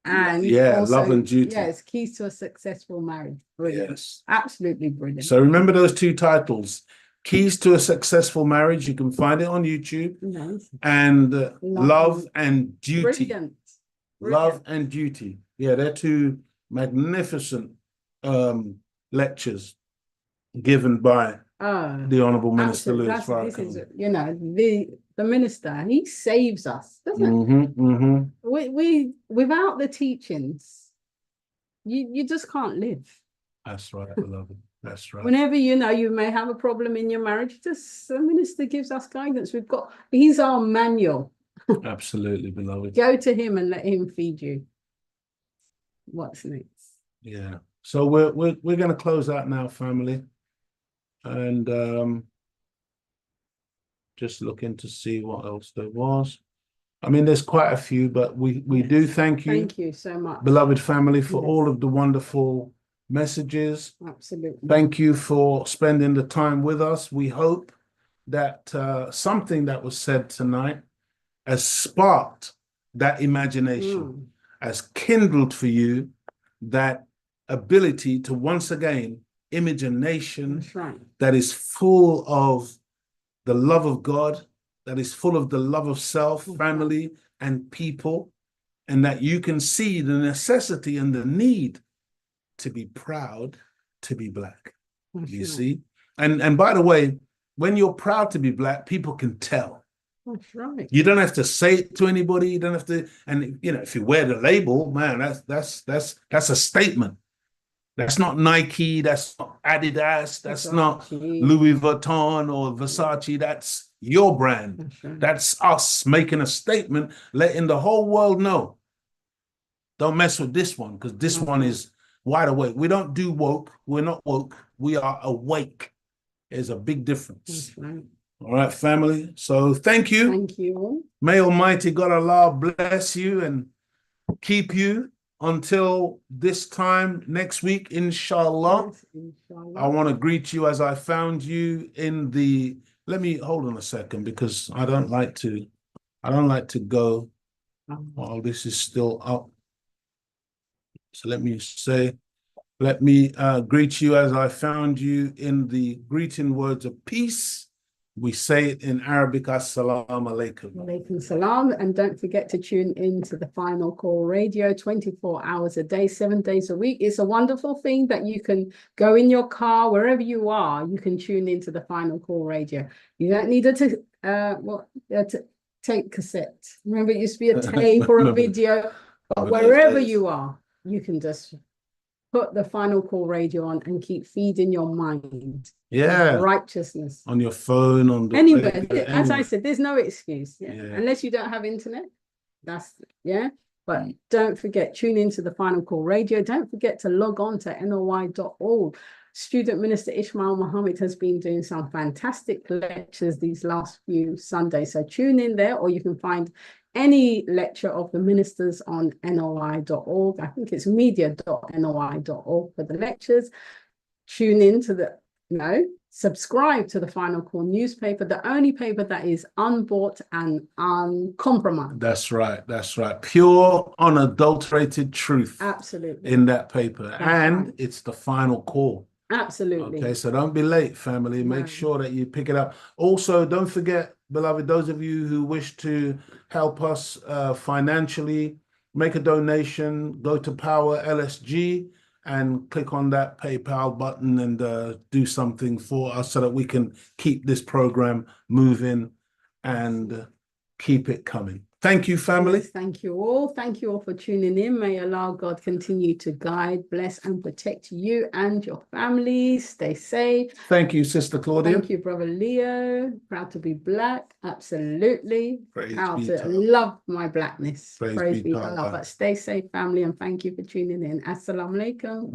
And Love and Duty. Yes, Keys to a Successful Marriage. Brilliant. Yes. Absolutely brilliant. So remember those two titles, Keys to a Successful Marriage. You can find it on YouTube. Nice. And Love and Duty. Brilliant. Love and Duty. Yeah, they're two magnificent lectures given by the Honourable Minister Louis Farrakhan. The minister, he saves us, doesn't we without the teachings, you just can't live. That's right, beloved. That's right. Whenever you may have a problem in your marriage, just the minister gives us guidance. He's our manual. Absolutely, beloved. Go to him and let him feed you. What's next? Yeah. So we're going to close out now, family, and just looking to see what else there was. I mean, there's quite a few, but we do thank you. Thank you so much, beloved family, for all of the wonderful messages. Absolutely. Thank you for spending the time with us. We hope that something that was said tonight has sparked that imagination, has kindled for you that ability to once again image a nation that is full of the love of God, that is full of the love of self, family, and people, and that you can see the necessity and the need to be proud to be Black. You see? And by the way, when you're proud to be Black, people can tell. That's right. You don't have to say it to anybody. You don't have to, and if you wear the label, man, that's a statement. That's not Nike, that's not Adidas, that's not Louis Vuitton or Versace. That's your brand. That's us making a statement, letting the whole world know. Don't mess with this one, because this one is wide awake. We don't do woke. We're not woke. We are awake. There's a big difference. All right, family. So thank you. Thank you. May Almighty God Allah bless you and keep you until this time next week, inshallah. Yes, inshallah. I want to greet you as I found you in the, let me hold on a second, because I don't like to go while this is still up. So let me greet you as I found you in the greeting words of peace. We say it in Arabic, Assalamu alaikum. Alaikum salam. And don't forget to tune in to the Final Call Radio 24 hours a day, 7 days a week. It's a wonderful thing that you can go in your car, wherever you are, you can tune into the Final Call Radio. You don't need to tape cassette. Remember, it used to be a tape or a video. But Over those wherever days. you are, you can just put the Final Call radio on and keep feeding your mind Yeah, righteousness. on your phone, on the Anywhere, radio, as I anywhere. said, there's no excuse. Yeah. Yeah. Unless you don't have internet. That's yeah. But Mm. don't forget, tune into the Final Call radio. Don't forget to log on to NOI.org. Student Minister Ishmael Muhammad has been doing some fantastic lectures these last few Sundays. So tune in there, or you can find any lecture of the ministers on NOI.org. I think it's media.noi.org for the lectures. Tune in to the, subscribe to the Final Call newspaper, the only paper that is unbought and uncompromised. That's right. That's right. Pure, unadulterated truth Absolutely. in that paper. That's And right. it's the final call. Absolutely. Okay, so don't be late, family. Make No. sure that you pick it up. Also, don't forget, beloved, those of you who wish to help us financially, make a donation, go to Power LSG and click on that PayPal button and do something for us so that we can keep this program moving and keep it coming. Thank you, family. Yes, thank you all. Thank you all for tuning in. May Allah God continue to guide, bless, and protect you and your families. Stay safe. Thank you, Sister Claudia. Thank you, Brother Leo. Proud to be black. Absolutely. Praise Proud be to to Allah. love my blackness. Praise Praise be be to to Allah. Allah. But stay safe, family, and thank you for tuning in. Assalamu alaikum.